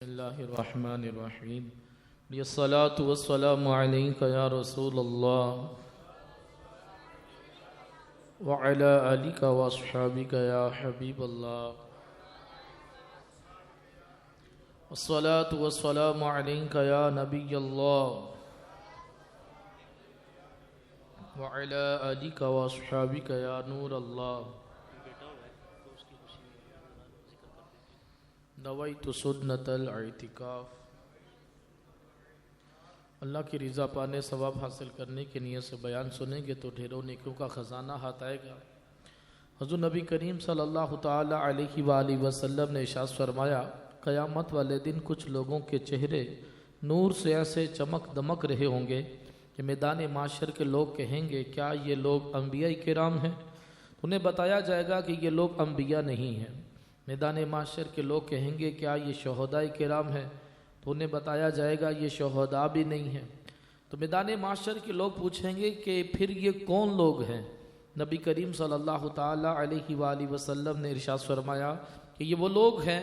بسم اللہ الرحمن الرحیم الصلاۃ والسلام علیک یا رسول اللہ وعلی آلک واصحابک یا حبیب اللہ الصلاۃ والسلام علیک یا نبی اللہ وعلی آلک واصحابک یا نور اللہ نویت سنت الاعتکاف۔ اللہ کی رضا پانے ثواب حاصل کرنے کی نیت سے بیان سنیں گے تو ڈھیروں نیکیوں کا خزانہ ہاتھ آئے گا۔ حضور نبی کریم صلی اللہ تعالی علیہ وآلہ وسلم نے ارشاد فرمایا، قیامت والے دن کچھ لوگوں کے چہرے نور سے ایسے چمک دمک رہے ہوں گے کہ میدان معاشر کے لوگ کہیں گے کیا یہ لوگ انبیاء کرام ہیں؟ انہیں بتایا جائے گا کہ یہ لوگ انبیاء نہیں ہیں۔ میدان معاشر کے لوگ کہیں گے کیا یہ شہداء کرام ہیں؟ تو انہیں بتایا جائے گا یہ شہداء بھی نہیں ہیں۔ تو میدان معاشر کے لوگ پوچھیں گے کہ پھر یہ کون لوگ ہیں؟ نبی کریم صلی اللہ تعالی علیہ وآلہ وسلم نے ارشاد فرمایا کہ یہ وہ لوگ ہیں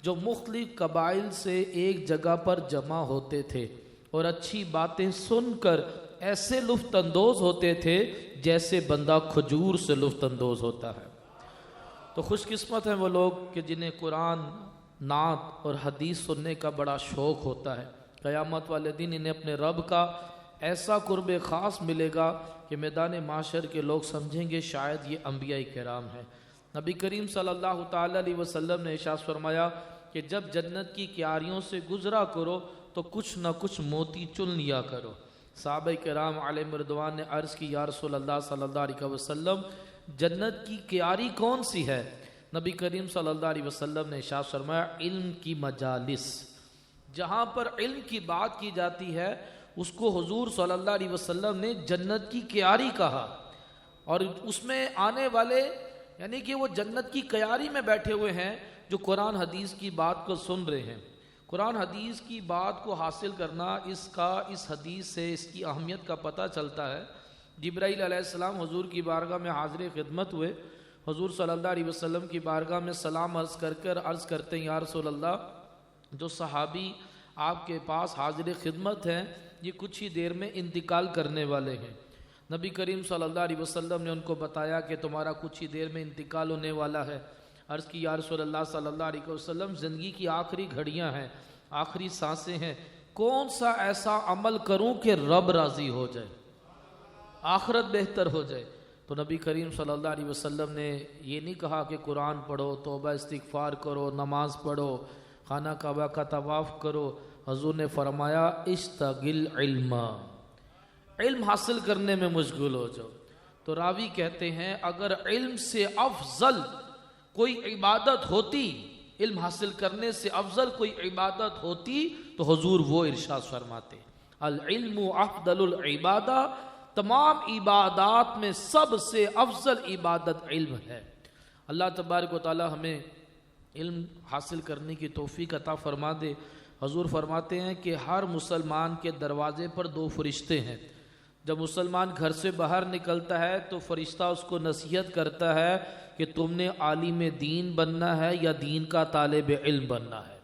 جو مختلف قبائل سے ایک جگہ پر جمع ہوتے تھے اور اچھی باتیں سن کر ایسے لطف اندوز ہوتے تھے جیسے بندہ کھجور سے لطف اندوز ہوتا ہے۔ تو خوش قسمت ہیں وہ لوگ کہ جنہیں قرآن، نعت اور حدیث سننے کا بڑا شوق ہوتا ہے۔ قیامت والے دن انہیں اپنے رب کا ایسا قرب خاص ملے گا کہ میدان معاشر کے لوگ سمجھیں گے شاید یہ انبیاء کرام ہیں۔ نبی کریم صلی اللہ تعالی علیہ وسلم نے ارشاد فرمایا کہ جب جنت کی کیاریوں سے گزرا کرو تو کچھ نہ کچھ موتی چن لیا کرو۔ صحابہ کرام علیہم رضوان نے عرض کی یا رسول اللہ صلی اللہ علیہ وسلم جنت کی کیاری کون سی ہے؟ نبی کریم صلی اللہ علیہ وسلم نے ارشاد فرمایا علم کی مجالس، جہاں پر علم کی بات کی جاتی ہے اس کو حضور صلی اللہ علیہ وسلم نے جنت کی کیاری کہا۔ اور اس میں آنے والے یعنی کہ وہ جنت کی کیاری میں بیٹھے ہوئے ہیں جو قرآن حدیث کی بات کو سن رہے ہیں۔ قرآن حدیث کی بات کو حاصل کرنا اس حدیث سے اس کی اہمیت کا پتہ چلتا ہے۔ جبرائیل علیہ السلام حضور کی بارگاہ میں حاضر خدمت ہوئے، حضور صلی اللہ علیہ وسلم کی بارگاہ میں سلام عرض کرتے ہیں یا رسول اللہ جو صحابی آپ کے پاس حاضر خدمت ہیں یہ کچھ ہی دیر میں انتقال کرنے والے ہیں۔ نبی کریم صلی اللہ علیہ وسلم نے ان کو بتایا کہ تمہارا کچھ ہی دیر میں انتقال ہونے والا ہے۔ عرض کی یا رسول اللہ صلی اللہ علیہ وسلم زندگی کی آخری گھڑیاں ہیں، آخری سانسیں ہیں، کون سا ایسا عمل کروں کہ رب راضی ہو جائے، آخرت بہتر ہو جائے؟ تو نبی کریم صلی اللہ علیہ وسلم نے یہ نہیں کہا کہ قرآن پڑھو، توبہ استغفار کرو، نماز پڑھو، خانہ کعبہ کا طواف کرو۔ حضور نے فرمایا اشتغل علم حاصل کرنے میں مشغول ہو جاؤ۔ تو راوی کہتے ہیں اگر علم سے افضل کوئی عبادت ہوتی، علم حاصل کرنے سے افضل کوئی عبادت ہوتی تو حضور وہ ارشاد فرماتے العلم افضل العبادہ، تمام عبادات میں سب سے افضل عبادت علم ہے۔ اللہ تبارک و تعالی ہمیں علم حاصل کرنے کی توفیق عطا فرما دے۔ حضور فرماتے ہیں کہ ہر مسلمان کے دروازے پر دو فرشتے ہیں۔ جب مسلمان گھر سے باہر نکلتا ہے تو فرشتہ اس کو نصیحت کرتا ہے کہ تم نے عالم دین بننا ہے یا دین کا طالب علم بننا ہے۔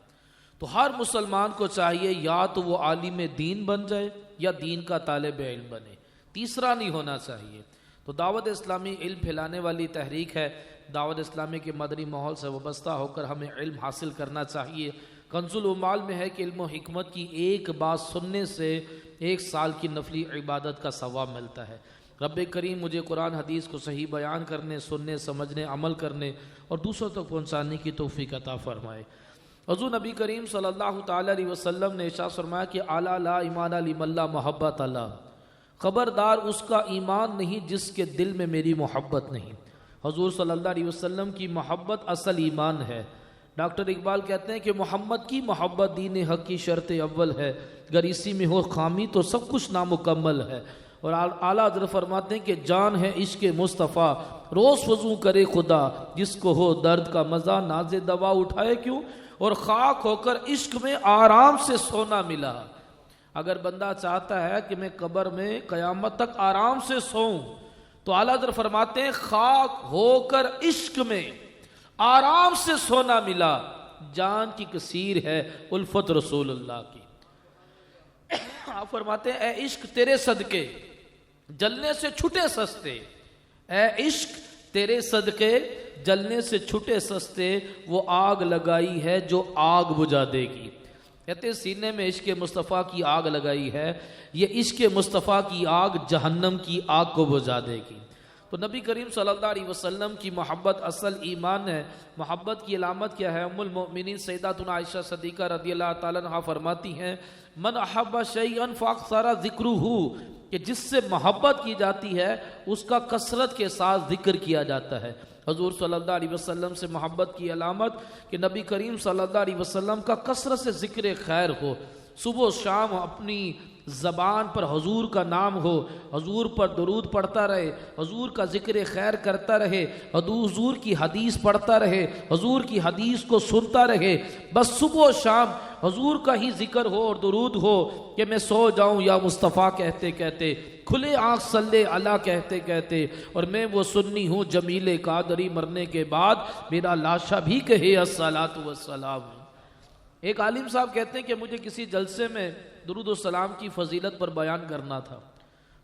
تو ہر مسلمان کو چاہیے یا تو وہ عالم دین بن جائے یا دین کا طالب علم بنے، تیسرا نہیں ہونا چاہیے۔ تو دعوت اسلامی علم پھیلانے والی تحریک ہے۔ دعوت اسلامی کے مدنی ماحول سے وابستہ ہو کر ہمیں علم حاصل کرنا چاہیے۔ کنز العمال میں ہے کہ علم و حکمت کی ایک بات سننے سے 1 سال کی نفلی عبادت کا ثواب ملتا ہے۔ رب کریم مجھے قرآن حدیث کو صحیح بیان کرنے، سننے، سمجھنے، عمل کرنے اور دوسروں تک پہنچانے کی توفیق عطا فرمائے۔ حضور نبی کریم صلی اللہ تعالی علیہ وسلم نے ارشاد فرمایا کہ اعلیٰ لا ایمان لمن لا محبت اللہ، خبردار اس کا ایمان نہیں جس کے دل میں میری محبت نہیں۔ حضور صلی اللہ علیہ وسلم کی محبت اصل ایمان ہے۔ ڈاکٹر اقبال کہتے ہیں کہ محمد کی محبت دین حق کی شرط اول ہے، اگر اسی میں ہو خامی تو سب کچھ نامکمل ہے۔ اور اعلیٰ حضرت فرماتے ہیں کہ جان ہے عشق مصطفیٰ، روز فضو کرے خدا، جس کو ہو درد کا مزہ ناز دوا اٹھائے کیوں، اور خاک ہو کر عشق میں آرام سے سونا ملا۔ اگر بندہ چاہتا ہے کہ میں قبر میں قیامت تک آرام سے سوؤں تو اعلیٰ حضرت فرماتے ہیں خاک ہو کر عشق میں آرام سے سونا ملا جان کی کثیر ہے الفت رسول اللہ کی۔ آپ فرماتے ہیں اے عشق تیرے صدقے جلنے سے چھٹے سستے، اے عشق تیرے صدقے جلنے سے چھٹے سستے، وہ آگ لگائی ہے جو آگ بجھا دے گی۔ کہتے سینے میں عشق مصطفیٰ کی آگ لگائی ہے، یہ عشق مصطفیٰ کی آگ جہنم کی آگ کو بجھا دے گی۔ تو نبی کریم صلی اللہ علیہ وسلم کی محبت اصل ایمان ہے۔ محبت کی علامت کیا ہے؟ ام المؤمنین سیداتنا عائشہ صدیقہ رضی اللہ تعالیٰ عنہا فرماتی ہیں من احب شیئا فاکثر ذکرہ، کہ جس سے محبت کی جاتی ہے اس کا کثرت کے ساتھ ذکر کیا جاتا ہے۔ حضور صلی اللہ علیہ وسلم سے محبت کی علامت کہ نبی کریم صلی اللہ علیہ وسلم کا کثرت سے ذکر خیر ہو، صبح و شام اپنی زبان پر حضور کا نام ہو، حضور پر درود پڑھتا رہے، حضور کا ذکر خیر کرتا رہے، حضور کی حدیث پڑھتا رہے، حضور کی حدیث کو سنتا رہے، بس صبح و شام حضور کا ہی ذکر ہو اور درود ہو کہ میں سو جاؤں یا مصطفیٰ کہتے کہتے، کھلے آنکھ صلی اللہ کہتے کہتے، اور میں وہ سنی ہوں جمیل قادری مرنے کے بعد میرا لاشا بھی کہے الصلاۃ والسلام۔ ایک عالم صاحب کہتے ہیں کہ مجھے کسی جلسے میں درود و سلام کی فضیلت پر بیان کرنا تھا،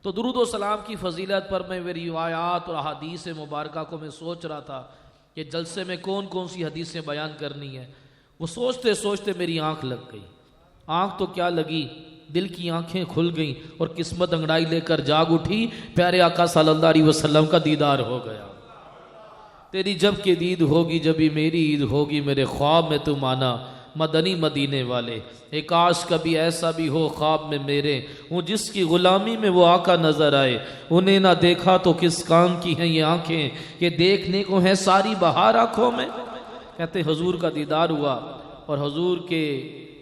تو درود و سلام کی فضیلت پر میں روایات اور احادیث مبارکہ کو میں سوچ رہا تھا کہ جلسے میں کون کون سی حدیثیں بیان کرنی ہے۔ وہ سوچتے سوچتے میری آنکھ لگ گئی، آنکھ تو کیا لگی، دل کی آنکھیں کھل گئیں اور قسمت انگڑائی لے کر جاگ اٹھی، پیارے آقا صلی اللہ علیہ وسلم کا دیدار ہو گیا۔ تیری جب کہ دید ہوگی جبھی میری عید ہوگی، میرے خواب میں تم آنا مدنی مدینے والے، ایک کاش کبھی ایسا بھی ہو خواب میں میرے، وہ جس کی غلامی میں وہ آقا نظر آئے، انہیں نہ دیکھا تو کس کام کی ہیں یہ آنکھیں کہ دیکھنے کو ہیں ساری بہار آنکھوں میں۔ کہتے حضور کا دیدار ہوا اور حضور کے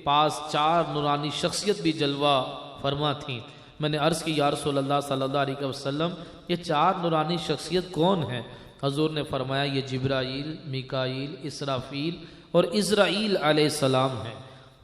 پاس چار نورانی شخصیت بھی جلوہ فرما تھیں۔ میں نے عرض کی یا رسول اللہ صلی اللہ علیہ وسلم یہ چار نورانی شخصیت کون ہیں؟ حضور نے فرمایا یہ جبرائیل، میکائیل، اسرافیل اور عزرائیل علیہ السلام ہیں۔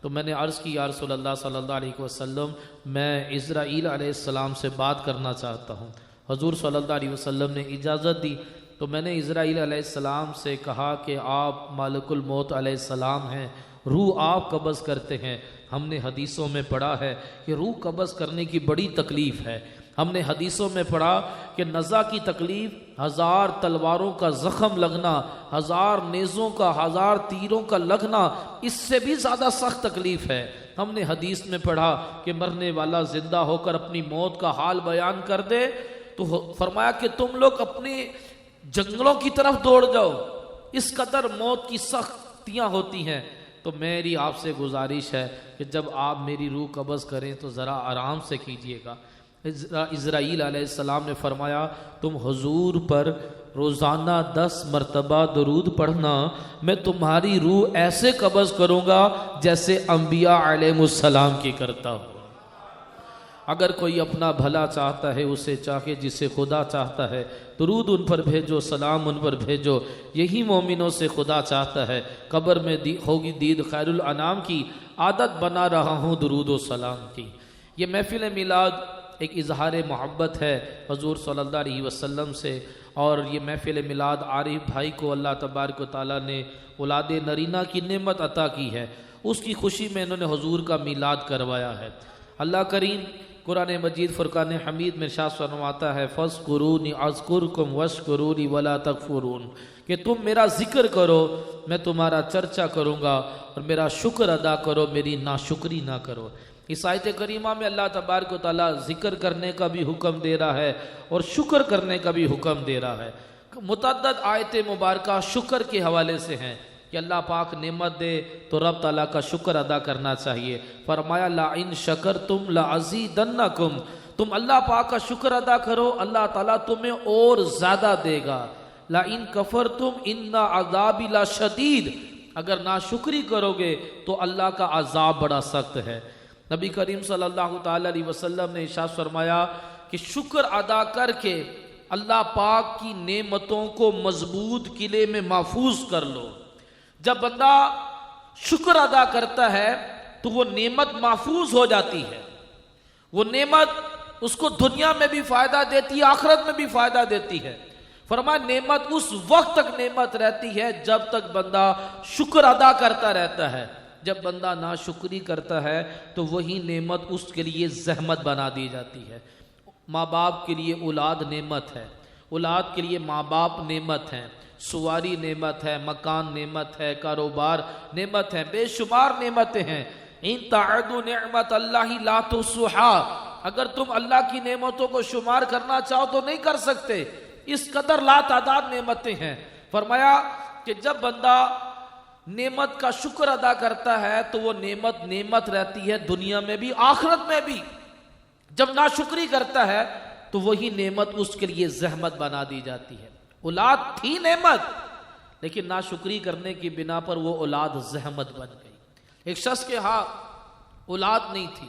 تو میں نے عرض کی یا رسول اللہ صلی اللہ علیہ وسلم میں عزرائیل علیہ السلام سے بات کرنا چاہتا ہوں۔ حضور صلی اللہ علیہ وسلم نے اجازت دی، تو میں نے عزرائیل علیہ السلام سے کہا کہ آپ مالک الموت علیہ السلام ہیں، روح آپ قبض کرتے ہیں۔ ہم نے حدیثوں میں پڑھا ہے کہ روح قبض کرنے کی بڑی تکلیف ہے۔ ہم نے حدیثوں میں پڑھا کہ نزع کی تکلیف 1000 تلواروں کا زخم لگنا، 1000 نیزوں کا، 1000 تیروں کا لگنا، اس سے بھی زیادہ سخت تکلیف ہے۔ ہم نے حدیث میں پڑھا کہ مرنے والا زندہ ہو کر اپنی موت کا حال بیان کر دے تو فرمایا کہ تم لوگ اپنے جنگلوں کی طرف دوڑ جاؤ، اس قدر موت کی سختیاں ہوتی ہیں۔ تو میری آپ سے گزارش ہے کہ جب آپ میری روح قبض کریں تو ذرا آرام سے کیجئے گا۔ عزرائیل علیہ السلام نے فرمایا تم حضور پر روزانہ 10 مرتبہ درود پڑھنا، میں تمہاری روح ایسے قبض کروں گا جیسے انبیاء علیہ السلام کی کرتا ہوں۔ اگر کوئی اپنا بھلا چاہتا ہے اسے چاہے جسے خدا چاہتا ہے، درود ان پر بھیجو، سلام ان پر بھیجو، یہی مومنوں سے خدا چاہتا ہے۔ قبر میں ہوگی دید خیر الانام کی، عادت بنا رہا ہوں درود و سلام کی۔ یہ محفل میلاد ایک اظہار محبت ہے حضور صلی اللہ علیہ وسلم سے، اور یہ محفل میلاد عارف بھائی کو اللہ تبارک و تعالیٰ نے اولاد نرینہ کی نعمت عطا کی ہے، اس کی خوشی میں انہوں نے حضور کا میلاد کروایا ہے۔ اللہ کریم قرآن مجید فرقان حمید میں ارشاد فرماتا ہے فَاذْكُرُونِي أَذْكُرْكُمْ وَاشْكُرُوا وَلَا تَكْفُرُونَ، کہ تم میرا ذکر کرو میں تمہارا چرچا کروں گا، اور میرا شکر ادا کرو میری ناشکری نہ کرو۔ اس آیت کریمہ میں اللہ تبارک و تعالیٰ ذکر کرنے کا بھی حکم دے رہا ہے اور شکر کرنے کا بھی حکم دے رہا ہے۔ متعدد آیت مبارکہ شکر کے حوالے سے ہیں کہ اللہ پاک نعمت دے تو رب تعالیٰ کا شکر ادا کرنا چاہیے۔ فرمایا لَإِن شَكَرْتُمْ لَأَزِيدَنَّكُمْ، تم اللہ پاک کا شکر ادا کرو اللہ تعالیٰ تمہیں اور زیادہ دے گا۔ لَإِن كَفَرْتُمْ إِنَّ عَذَابِي لَشَدِيدٌ، اگر ناشکری کرو گے تو اللہ کا عذاب بڑا سخت ہے۔ نبی کریم صلی اللہ تعالی علیہ وسلم نے ارشاد فرمایا کہ شکر ادا کر کے اللہ پاک کی نعمتوں کو مضبوط قلعے میں محفوظ کر لو۔ جب بندہ شکر ادا کرتا ہے تو وہ نعمت محفوظ ہو جاتی ہے، وہ نعمت اس کو دنیا میں بھی فائدہ دیتی ہے، آخرت میں بھی فائدہ دیتی ہے۔ فرمایا نعمت اس وقت تک نعمت رہتی ہے جب تک بندہ شکر ادا کرتا رہتا ہے. جب بندہ ناشکری کرتا ہے تو وہی نعمت اس کے لیے زحمت بنا دی جاتی ہے. ماں باپ کے لیے اولاد نعمت ہے، اولاد کے لیے ماں باپ نعمت ہیں، سواری نعمت ہے، مکان نعمت ہے، کاروبار نعمت ہے، بے شمار نعمتیں ہیں. ان تعدوا نعمت اللہ لا تحصوها، اگر تم اللہ کی نعمتوں کو شمار کرنا چاہو تو نہیں کر سکتے، اس قدر لا تعداد نعمتیں ہیں. فرمایا کہ جب بندہ نعمت کا شکر ادا کرتا ہے تو وہ نعمت رہتی ہے دنیا میں بھی آخرت میں بھی. جب ناشکری کرتا ہے تو وہی نعمت اس کے لیے زحمت بنا دی جاتی ہے. اولاد تھی نعمت، لیکن ناشکری کرنے کی بنا پر وہ اولاد زحمت بن گئی. ایک شخص کے ہاں اولاد نہیں تھی،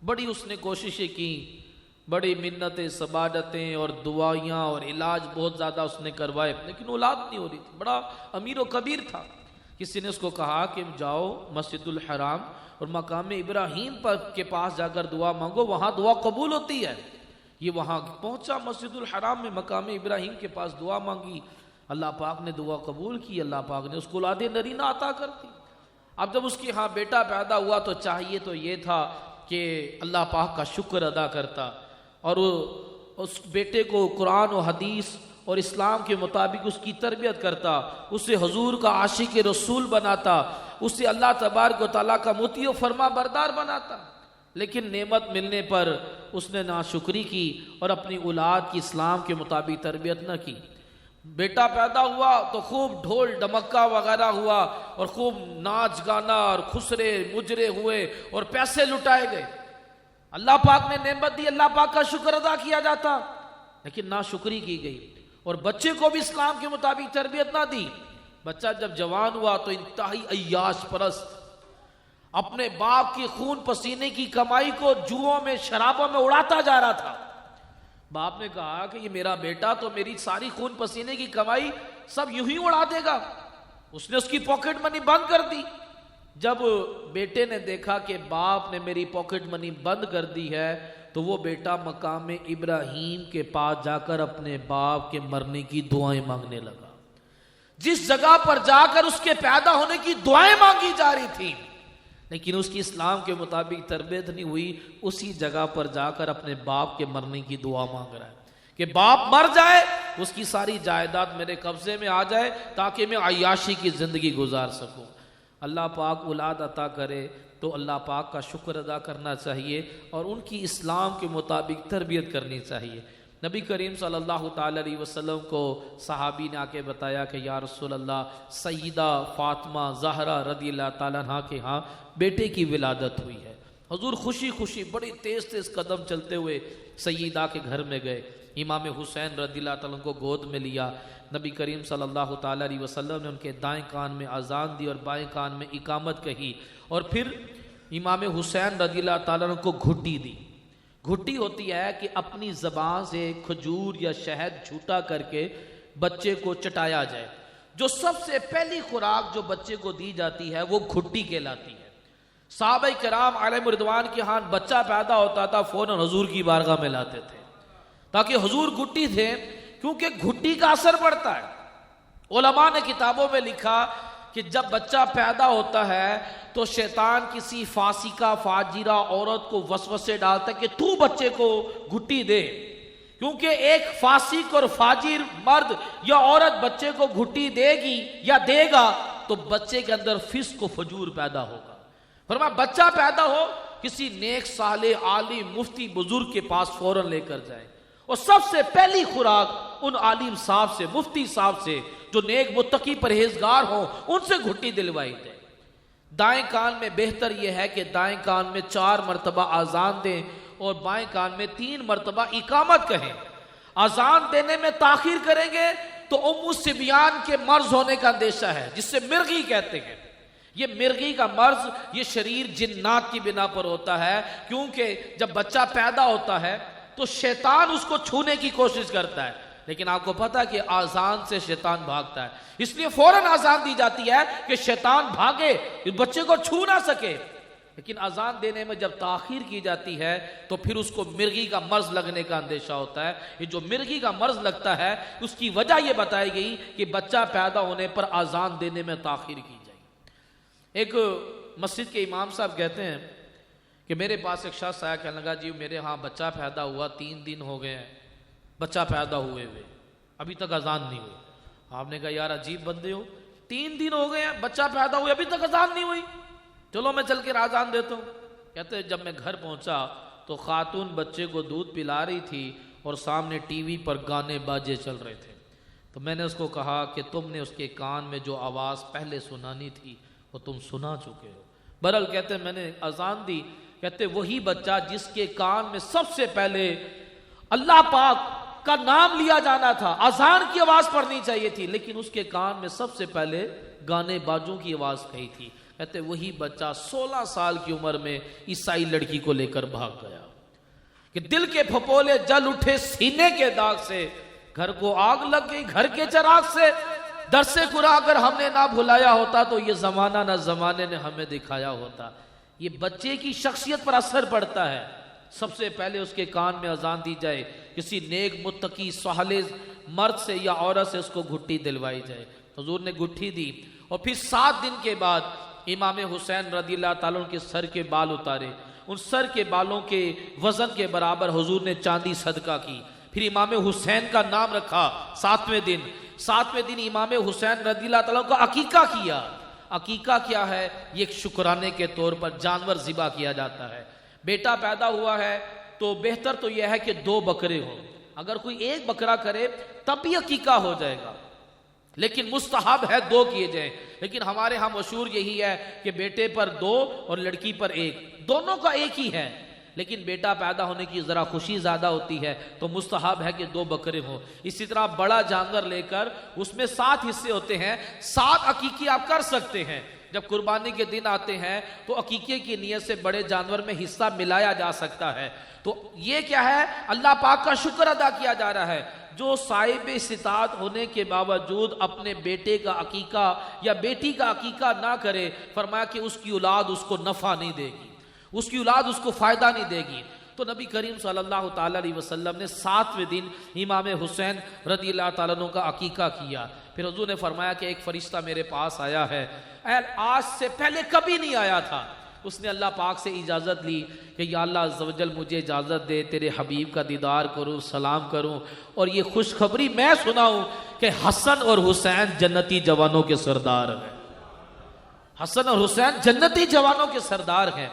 بڑی اس نے کوششیں کی، بڑی منتیں سبادتیں اور دعائیاں اور علاج بہت زیادہ اس نے کروائے، لیکن اولاد نہیں ہو رہی تھی. بڑا امیر و کبیر تھا. کسی نے اس کو کہا کہ جاؤ مسجد الحرام اور مقام ابراہیم کے پاس جا کر دعا مانگو، وہاں دعا قبول ہوتی ہے. یہ وہاں پہنچا مسجد الحرام میں، مقام ابراہیم کے پاس دعا مانگی، اللہ پاک نے دعا قبول کی، اللہ پاک نے اس کو اولاد نرینہ عطا کر دی. اب جب اس کے ہاں بیٹا پیدا ہوا تو چاہیے تو یہ تھا کہ اللہ پاک کا شکر ادا کرتا اور اس بیٹے کو قرآن و حدیث اور اسلام کے مطابق اس کی تربیت کرتا، اسے حضور کا عاشق رسول بناتا، اسے اللہ تبارک و تعالیٰ کا مطیع و فرما بردار بناتا. لیکن نعمت ملنے پر اس نے ناشکری کی اور اپنی اولاد کی اسلام کے مطابق تربیت نہ کی. بیٹا پیدا ہوا تو خوب ڈھول ڈمکا وغیرہ ہوا اور خوب ناچ گانا اور خسرے مجرے ہوئے اور پیسے لٹائے گئے. اللہ پاک نے نعمت دی، اللہ پاک کا شکر ادا کیا جاتا، لیکن ناشکری کی گئی اور بچے کو بھی اسلام کے مطابق تربیت نہ دی. بچہ جب جوان ہوا تو انتہائی عیاش پرست، اپنے باپ کی خون پسینے کی کمائی کو جوؤں میں شرابوں میں اڑاتا جا رہا تھا. باپ نے کہا کہ یہ میرا بیٹا تو میری ساری خون پسینے کی کمائی سب یوں ہی اڑا دے گا. اس نے اس کی پاکٹ منی بند کر دی. جب بیٹے نے دیکھا کہ باپ نے میری پاکٹ منی بند کر دی ہے تو وہ بیٹا مقام ابراہیم کے پاس جا کر اپنے باپ کے مرنے کی دعائیں مانگنے لگا. جس جگہ پر جا کر اس کے پیدا ہونے کی دعائیں مانگی جا رہی تھی، لیکن اس کی اسلام کے مطابق تربیت نہیں ہوئی، اسی جگہ پر جا کر اپنے باپ کے مرنے کی دعا مانگ رہا ہے کہ باپ مر جائے، اس کی ساری جائیداد میرے قبضے میں آ جائے تاکہ میں عیاشی کی زندگی گزار سکوں. اللہ پاک اولاد عطا کرے تو اللہ پاک کا شکر ادا کرنا چاہیے اور ان کی اسلام کے مطابق تربیت کرنی چاہیے. نبی کریم صلی اللہ تعالی علیہ وسلم کو صحابی نے آ کے بتایا کہ یا رسول اللہ، سیدہ فاطمہ زہرا رضی اللہ تعالیٰ عنہ کے ہاں بیٹے کی ولادت ہوئی ہے. حضور خوشی خوشی بڑی تیز تیز قدم چلتے ہوئے سیدہ کے گھر میں گئے. امام حسین رضی اللہ تعالیٰ عنہ کو گود میں لیا. نبی کریم صلی اللہ تعالیٰ علیہ وسلم نے ان کے دائیں کان میں اذان دی اور بائیں کان میں اقامت کہی اور پھر امام حسین رضی اللہ تعالیٰ عنہ کو گھٹی دی. گھٹی ہوتی ہے کہ اپنی زبان سے کھجور یا شہد جھوٹا کر کے بچے کو چٹایا جائے. جو سب سے پہلی خوراک جو بچے کو دی جاتی ہے وہ گھٹی کہلاتی ہے. صحابہ کرام علیہم رضوان کے ہاں بچہ پیدا ہوتا تھا فوراً حضور کی بارگاہ میں لاتے تھے تاکہ حضور گھٹی تھے، کیونکہ گھٹی کا اثر پڑتا ہے. علماء نے کتابوں میں لکھا کہ جب بچہ پیدا ہوتا ہے تو شیطان کسی فاسقہ فاجرہ عورت کو وسوسے ڈالتا ہے کہ تو بچے کو گھٹی دے، کیونکہ ایک فاسق اور فاجر مرد یا عورت بچے کو گھٹی دے گی یا دے گا تو بچے کے اندر فسق و فجور پیدا ہوگا. فرمایا بچہ پیدا ہو کسی نیک صالح عالم مفتی بزرگ کے پاس فوراً لے کر جائے اور سب سے پہلی خوراک ان عالم صاحب سے، مفتی صاحب سے جو نیک متقی پرہیزگار ہوں، ان سے گھٹی دلوائی دے. دائیں کان میں بہتر یہ ہے کہ دائیں کان میں 4 مرتبہ اذان دیں اور بائیں کان میں 3 مرتبہ اقامت کہیں. اذان دینے میں تاخیر کریں گے تو ام الصبیان کے مرض ہونے کا اندیشہ ہے، جس سے مرغی کہتے ہیں. یہ مرغی کا مرض یہ شریر جنات کی بنا پر ہوتا ہے، کیونکہ جب بچہ پیدا ہوتا ہے تو شیطان اس کو چھونے کی کوشش کرتا ہے، لیکن آپ کو پتا کہ آزان سے شیطان بھاگتا ہے، اس لیے فوراً آزان دی جاتی ہے کہ شیطان بھاگے، اس بچے کو چھو نہ سکے. لیکن اذان دینے میں جب تاخیر کی جاتی ہے تو پھر اس کو مرغی کا مرض لگنے کا اندیشہ ہوتا ہے. یہ جو مرغی کا مرض لگتا ہے اس کی وجہ یہ بتائی گئی کہ بچہ پیدا ہونے پر اذان دینے میں تاخیر کی جائے. ایک مسجد کے امام صاحب کہتے ہیں کہ میرے پاس ایک شخص آیا, کہنے لگا جی میرے ہاں بچہ پیدا ہوا 3 دن ہو گئے ہیں, بچہ پیدا ہوئے ابھی تک اذان نہیں ہوئی. آپ نے کہا یار عجیب بندے ہو, 3 دن ہو گئے ہیں بچہ پیدا ہوئے ابھی تک اذان نہیں ہوئی, چلو میں چل کے اذان دیتا ہوں. کہتے ہیں جب میں گھر پہنچا تو خاتون بچے کو دودھ پلا رہی تھی اور سامنے ٹی وی پر گانے باجے چل رہے تھے. تو میں نے اس کو کہا کہ تم نے اس کے کان میں جو آواز پہلے سنانی تھی وہ تم سنا چکے ہو. بہرحال کہتے ہیں میں نے اذان دی. کہتے وہی بچہ جس کے کان میں سب سے پہلے اللہ پاک کا نام لیا جانا تھا, اذان کی آواز پڑھنی چاہیے تھی, لیکن اس کے کان میں سب سے پہلے گانے باجوں کی آواز کہی تھی. کہتے وہی بچہ 16 سال کی عمر میں عیسائی لڑکی کو لے کر بھاگ گیا کہ دل کے پھپولے جل اٹھے سینے کے داغ سے, گھر کو آگ لگ گئی گھر کے چراغ سے. درس قرآن اگر ہم نے نہ بھلایا ہوتا تو یہ زمانہ نہ زمانے نے ہمیں دکھایا ہوتا. یہ بچے کی شخصیت پر اثر پڑتا ہے. سب سے پہلے اس کے کان میں اذان دی جائے, کسی نیک متقی صالح مرد سے یا عورت سے اس کو گھٹی دلوائی جائے. حضور نے گھٹی دی اور پھر 7 دن کے بعد امام حسین رضی اللہ تعالیٰ عنہ کے سر کے بال اتارے. ان سر کے بالوں کے وزن کے برابر حضور نے چاندی صدقہ کی. پھر امام حسین کا نام رکھا. 7ویں دن امام حسین رضی اللہ تعالیٰ کا عقیقہ کیا. عقیقہ کیا ہے؟ یہ ایک شکرانے کے طور پر جانور ذبح کیا جاتا ہے. بیٹا پیدا ہوا ہے تو بہتر تو یہ ہے کہ 2 بکرے ہوں. اگر کوئی 1 بکرا کرے تب بھی عقیقہ ہو جائے گا, لیکن مستحب ہے 2 کیے جائیں. لیکن ہمارے ہاں مشہور یہی ہے کہ بیٹے پر 2 اور لڑکی پر 1, دونوں کا ایک ہی ہے. لیکن بیٹا پیدا ہونے کی ذرا خوشی زیادہ ہوتی ہے تو مستحب ہے کہ 2 بکرے ہوں. اسی طرح بڑا جانور لے کر اس میں 7 حصے ہوتے ہیں, 7 عقیقے آپ کر سکتے ہیں. جب قربانی کے دن آتے ہیں تو عقیقے کی نیت سے بڑے جانور میں حصہ ملایا جا سکتا ہے. تو یہ کیا ہے؟ اللہ پاک کا شکر ادا کیا جا رہا ہے. جو صاحب استطاعت ہونے کے باوجود اپنے بیٹے کا عقیقہ یا بیٹی کا عقیقہ نہ کرے, فرمایا کہ اس کی اولاد اس کو نفع نہیں دے گی, اس کی اولاد اس کو فائدہ نہیں دے گی. تو نبی کریم صلی اللہ تعالیٰ علیہ وسلم نے 7ویں دن امام حسین رضی اللہ تعالیٰ عنہ کا عقیقہ کیا. پھر حضور نے فرمایا کہ ایک فرشتہ میرے پاس آیا ہے, آج سے پہلے کبھی نہیں آیا تھا. اس نے اللہ پاک سے اجازت لی کہ یا اللہ عز و جل مجھے اجازت دے تیرے حبیب کا دیدار کروں, سلام کروں, اور یہ خوشخبری میں سناؤں کہ حسن اور حسین جنتی جوانوں کے سردار ہیں. حسن اور حسین جنتی جوانوں کے سردار ہیں.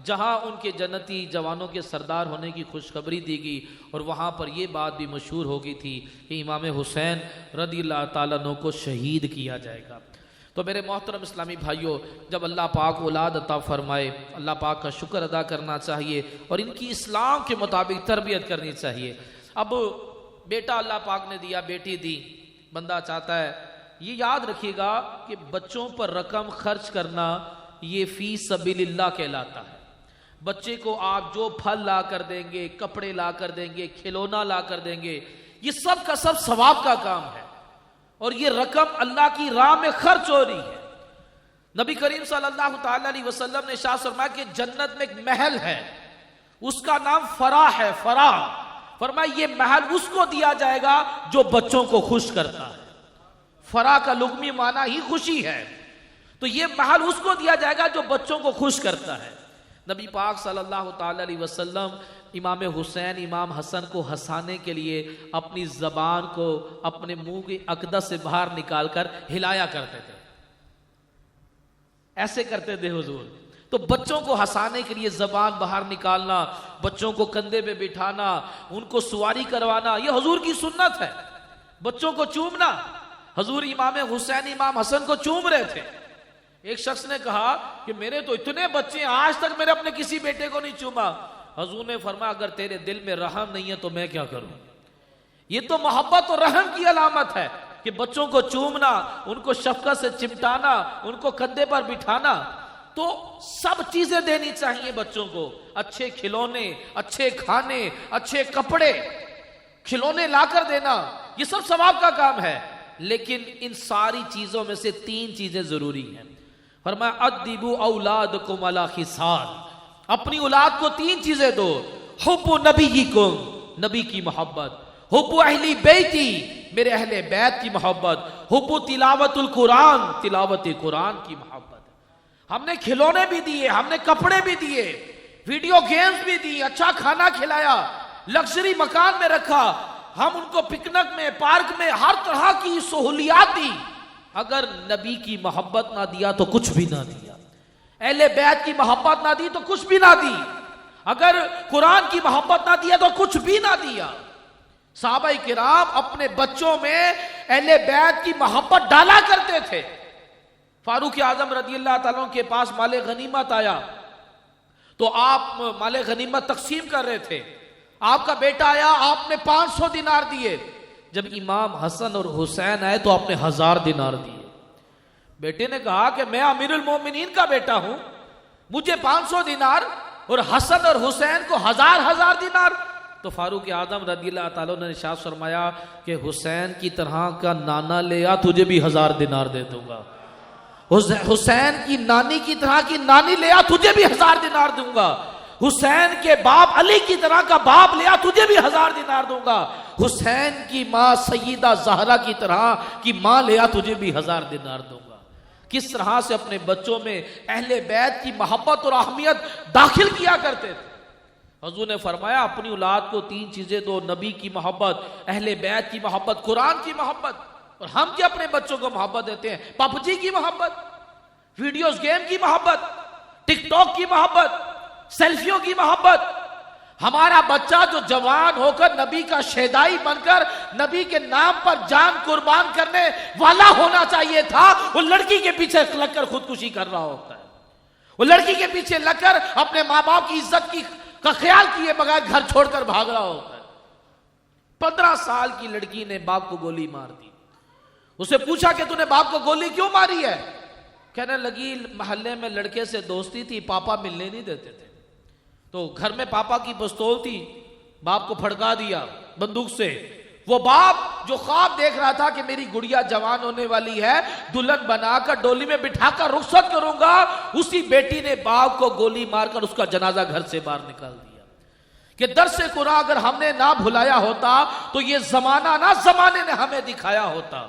جہاں ان کے جنتی جوانوں کے سردار ہونے کی خوشخبری دی گئی اور وہاں پر یہ بات بھی مشہور ہو گئی تھی کہ امام حسین رضی اللہ تعالیٰ عنہ کو شہید کیا جائے گا. تو میرے محترم اسلامی بھائیوں, جب اللہ پاک اولاد عطا فرمائے اللہ پاک کا شکر ادا کرنا چاہیے اور ان کی اسلام کے مطابق تربیت کرنی چاہیے. اب بیٹا اللہ پاک نے دیا, بیٹی دی, بندہ چاہتا ہے, یہ یاد رکھیے گا کہ بچوں پر رقم خرچ کرنا یہ فی سبیل اللہ کہلاتا ہے. بچے کو آپ جو پھل لا کر دیں گے, کپڑے لا کر دیں گے, کھلونا لا کر دیں گے, یہ سب کا سب ثواب کا کام ہے اور یہ رقم اللہ کی راہ میں خرچ ہو رہی ہے. نبی کریم صلی اللہ تعالی علیہ وسلم نے ارشاد فرمایا کہ جنت میں ایک محل ہے, اس کا نام فراح ہے. فراح فرمایا یہ محل اس کو دیا جائے گا جو بچوں کو خوش کرتا ہے. فراح کا لغوی معنی ہی خوشی ہے, تو یہ محل اس کو دیا جائے گا جو بچوں کو خوش کرتا ہے. نبی پاک صلی اللہ تعالی علیہ وسلم امام حسین امام حسن کو ہنسانے کے لیے اپنی زبان کو اپنے منہ کی عقدہ سے باہر نکال کر ہلایا کرتے تھے, ایسے کرتے تھے حضور. تو بچوں کو ہنسانے کے لیے زبان باہر نکالنا, بچوں کو کندھے پہ بٹھانا, ان کو سواری کروانا, یہ حضور کی سنت ہے. بچوں کو چومنا, حضور امام حسین امام حسن کو چوم رہے تھے. ایک شخص نے کہا کہ میرے تو اتنے بچے ہیں, آج تک میرے اپنے کسی بیٹے کو نہیں چوما. حضور نے فرمایا اگر تیرے دل میں رحم نہیں ہے تو میں کیا کروں. یہ تو محبت اور رحم کی علامت ہے کہ بچوں کو چومنا, ان کو شفقت سے چمٹانا, ان کو کندھے پر بٹھانا. تو سب چیزیں دینی چاہیے بچوں کو, اچھے کھلونے, اچھے کھانے, اچھے کپڑے, کھلونے لا کر دینا, یہ سب ثواب کا کام ہے. لیکن ان ساری چیزوں میں سے 3 چیزیں ضروری ہیں. فرمایا ادبوا اولادکم علی خصال، اپنی اولاد کو 3 چیزیں دو، حب نبیکم، نبی کی محبت، حب اہل بیتی، میرے اہل بیت کی محبت، حب تلاوت القرآن، تلاوت قرآن کی محبت۔ ہم نے کھلونے بھی دیے، ہم نے کپڑے بھی دیے، ویڈیو گیمز بھی دی، اچھا کھانا کھلایا، لگژری مکان میں رکھا، ہم ان کو پکنک میں، پارک میں ہر طرح کی سہولیات دی، اگر نبی کی محبت نہ دیا تو کچھ بھی نہ دیا، اہل بیت کی محبت نہ دی تو کچھ بھی نہ دی، اگر قرآن کی محبت نہ دیا تو کچھ بھی نہ دیا۔ صحابہ کرام اپنے بچوں میں اہل بیت کی محبت ڈالا کرتے تھے۔ فاروق اعظم رضی اللہ تعالیٰ عنہ کے پاس مال غنیمت آیا تو آپ مال غنیمت تقسیم کر رہے تھے، آپ کا بیٹا آیا، آپ نے 500 دینار دیے، جب امام حسن اور حسین آئے تو آپ نے 1000 دینار دیے۔ بیٹے نے کہا کہ میں امیر المومنین کا بیٹا ہوں، مجھے 500 دینار اور حسن اور حسین کو 1000 دینار۔ تو فاروق اعظم رضی اللہ تعالیٰ نے ارشاد فرمایا کہ حسین کی طرح کا نانا لے آ، تجھے بھی 1000 دینار دے دوں گا، حسین کی نانی کی طرح کی نانی لے آ، تجھے بھی 1000 دینار دوں گا، حسین کے باپ علی کی طرح کا باپ لے آ، تجھے بھی 1000 دینار دوں گا، حسین کی ماں سیدہ زہرا کی طرح کی ماں لے آ، تجھے بھی 1000 دینار دوں گا۔ کس طرح سے اپنے بچوں میں اہل بیت کی محبت اور اہمیت داخل کیا کرتے تھے۔ حضور نے فرمایا اپنی اولاد کو 3 چیزیں دو، نبی کی محبت، اہل بیت کی محبت، قرآن کی محبت۔ اور ہم کیا اپنے بچوں کو محبت دیتے ہیں؟ پب جی کی محبت، ویڈیوز گیم کی محبت، ٹک ٹاک کی محبت، سیلفیوں کی محبت۔ ہمارا بچہ جو جوان ہو کر نبی کا شیدائی بن کر نبی کے نام پر جان قربان کرنے والا ہونا چاہیے تھا، وہ لڑکی کے پیچھے لگ کر خودکشی کر رہا ہوتا ہے، وہ لڑکی کے پیچھے لگ کر اپنے ماں باپ کی عزت کا خیال کیے بغیر گھر چھوڑ کر بھاگ رہا ہوتا ہے۔ 15 سال کی لڑکی نے باپ کو گولی مار دی، اسے پوچھا کہ تو نے باپ کو گولی کیوں ماری ہے؟ کہنے لگی محلے میں لڑکے سے دوستی تھی، پاپا ملنے نہیں دیتے تھے، تو گھر میں پاپا کی پستول تھی، باپ کو پھڑکا دیا بندوق سے۔ وہ باپ جو خواب دیکھ رہا تھا کہ میری گڑیا جوان ہونے والی ہے، دلہن بنا کر ڈولی میں بٹھا کر رخصت کروں گا، اسی بیٹی نے باپ کو گولی مار کر اس کا جنازہ گھر سے باہر نکال دیا۔ کہ درس قرآن اگر ہم نے نہ بھلایا ہوتا تو یہ زمانہ نہ زمانے نے ہمیں دکھایا ہوتا۔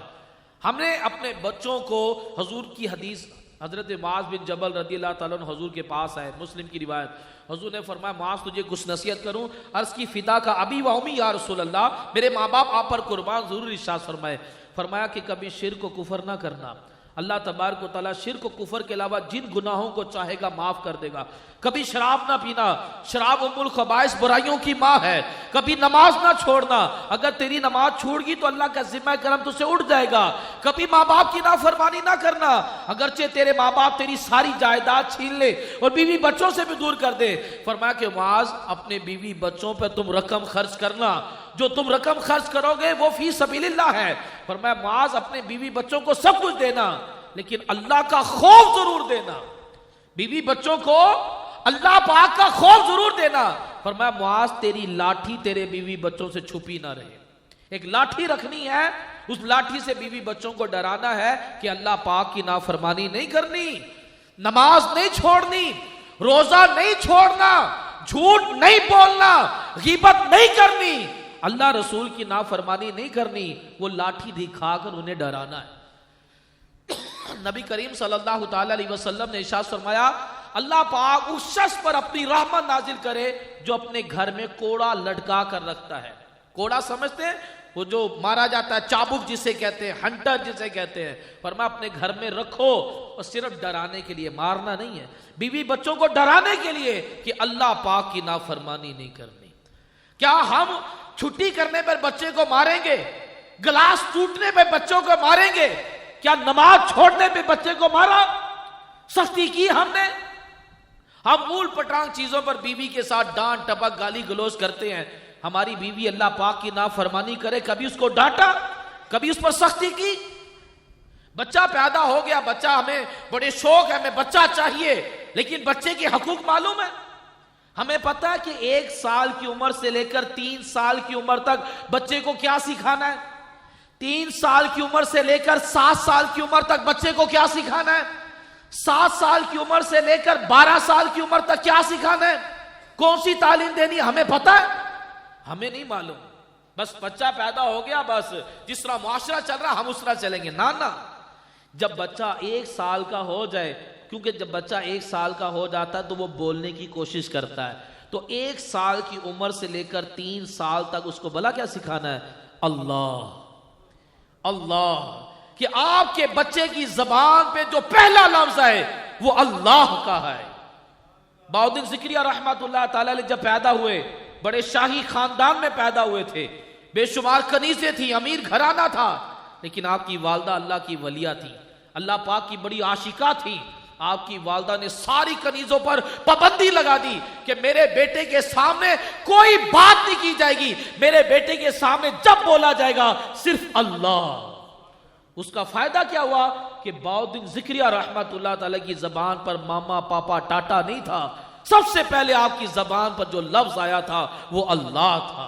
ہم نے اپنے بچوں کو، حضور کی حدیث، حضرت معاذ بن جبل رضی اللہ تعالیٰ عنہ حضور کے پاس آئے، مسلم کی روایت، حضور نے فرمایا معاذ تجھے کچھ نصیحت کروں؟ عرض کی فدا کا ابی و امی یا رسول اللہ، میرے ماں باپ آپ پر قربان، ضرور ارشاد فرمائے۔ فرمایا کہ کبھی شرک و کفر نہ کرنا، اللہ تبارک و تعالیٰ شرک و کفر کے علاوہ جن گناہوں کو چاہے گا معاف کر دے گا۔ کبھی شراب نہ پینا، شراب ام الخبائث برائیوں کی ماں ہے۔ کبھی نماز نہ چھوڑنا، اگر تیری نماز چھوڑ گی تو اللہ کا ذمہ کرم تجھ سے اٹھ جائے گا۔ کبھی ماں باپ کی نافرمانی نہ کرنا، اگرچہ تیرے ماں باپ تیری ساری جائیداد چھین لے اور بیوی بچوں سے بھی دور کر دے۔ فرمایا کہ معاذ اپنے بیوی بچوں پہ تم رقم خرچ کرنا، جو تم رقم خرچ کرو گے وہ فی سبیل اللہ ہے۔ فرمایا معاذ اپنے بیوی بچوں کو سب کچھ دینا لیکن اللہ کا خوف ضرور دینا، بیوی بچوں کو اللہ پاک کا خوف ضرور دینا۔ فرمایا معاذ تیری لاٹھی تیرے بیوی بچوں سے چھپی نہ رہے، ایک لاٹھی رکھنی ہے، اس لاٹھی سے بیوی بچوں کو ڈرانا ہے کہ اللہ پاک کی نافرمانی نہیں کرنی، نماز نہیں چھوڑنی، روزہ نہیں چھوڑنا، جھوٹ نہیں بولنا، غیبت نہیں کرنی، اللہ رسول کی نافرمانی نہیں کرنی، وہ لاٹھی دکھا کر انہیں ڈرانا ہے۔ نبی کریم صلی اللہ تعالی علیہ وسلم نے ارشاد فرمایا اللہ پاک اس شخص پر اپنی رحمت نازل کرے جو اپنے گھر میں کوڑا لٹکا کر رکھتا ہے۔ کوڑا سمجھتے ہیں؟ وہ جو مارا جاتا ہے، چابک جسے کہتے ہیں، ہنٹر جسے کہتے ہیں۔ فرمایا اپنے گھر میں رکھو، اور صرف ڈرانے کے لیے، مارنا نہیں ہے، بیوی بچوں کو ڈرانے کے لیے کہ اللہ پاک کی نافرمانی نہیں کرنی۔ کیا ہم چھٹی کرنے پر بچے کو ماریں گے؟ گلاس ٹوٹنے پہ بچوں کو ماریں گے؟ کیا نماز چھوڑنے پہ بچے کو مارا؟ سختی کی ہم نے؟ ہم مول پٹانگ چیزوں پر بیوی کے ساتھ ڈانٹ ٹپک گالی گلوچ کرتے ہیں۔ ہماری بیوی اللہ پاک کی نافرمانی کرے، کبھی اس کو ڈانٹا؟ کبھی اس پر سختی کی؟ بچہ پیدا ہو گیا، بچہ ہمیں بڑے شوق ہے، ہمیں بچہ چاہیے، لیکن بچے کے حقوق معلوم ہے؟ ہمیں پتہ ہے کہ 1 سال کی عمر سے لے کر 3 سال کی عمر تک بچے کو کیا سکھانا ہے؟ 3 سال کی عمر سے لے کر 7 سال کی عمر تک بچے کو کیا سکھانا ہے؟ 7 سال کی عمر سے لے کر 12 سال کی عمر تک کیا سکھانا ہے، کون سی تعلیم دینی ہمیں پتہ ہے؟ ہمیں نہیں معلوم. بس بچہ پیدا ہو گیا، بس جس طرح معاشرہ چل رہا ہم اس طرح چلیں گے. نہ جب بچہ 1 سال کا ہو جائے، کیونکہ جب بچہ 1 سال کا ہو جاتا ہے تو وہ بولنے کی کوشش کرتا ہے، تو 1 سال کی عمر سے لے کر 3 سال تک اس کو بھلا کیا سکھانا ہے؟ اللہ اللہ. کہ آپ کے بچے کی زبان پہ جو پہلا لفظ ہے وہ اللہ کا ہے. بہاؤالدین ذکریہ رحمت اللہ تعالی علیہ جب پیدا ہوئے، بڑے شاہی خاندان میں پیدا ہوئے تھے، بے شمار کنیزیں تھیں، امیر گھرانہ تھا، لیکن آپ کی والدہ اللہ کی ولیہ تھی، اللہ پاک کی بڑی عاشقہ تھی. آپ کی والدہ نے ساری کنیزوں پر پابندی لگا دی کہ میرے بیٹے کے سامنے کوئی بات نہیں کی جائے گی، میرے بیٹے کے سامنے جب بولا جائے گا صرف اللہ. اس کا فائدہ کیا ہوا کہ بہاؤالدین ذکریہ رحمت اللہ تعالی کی زبان پر ماما پاپا ٹاٹا نہیں تھا، سب سے پہلے آپ کی زبان پر جو لفظ آیا تھا وہ اللہ تھا.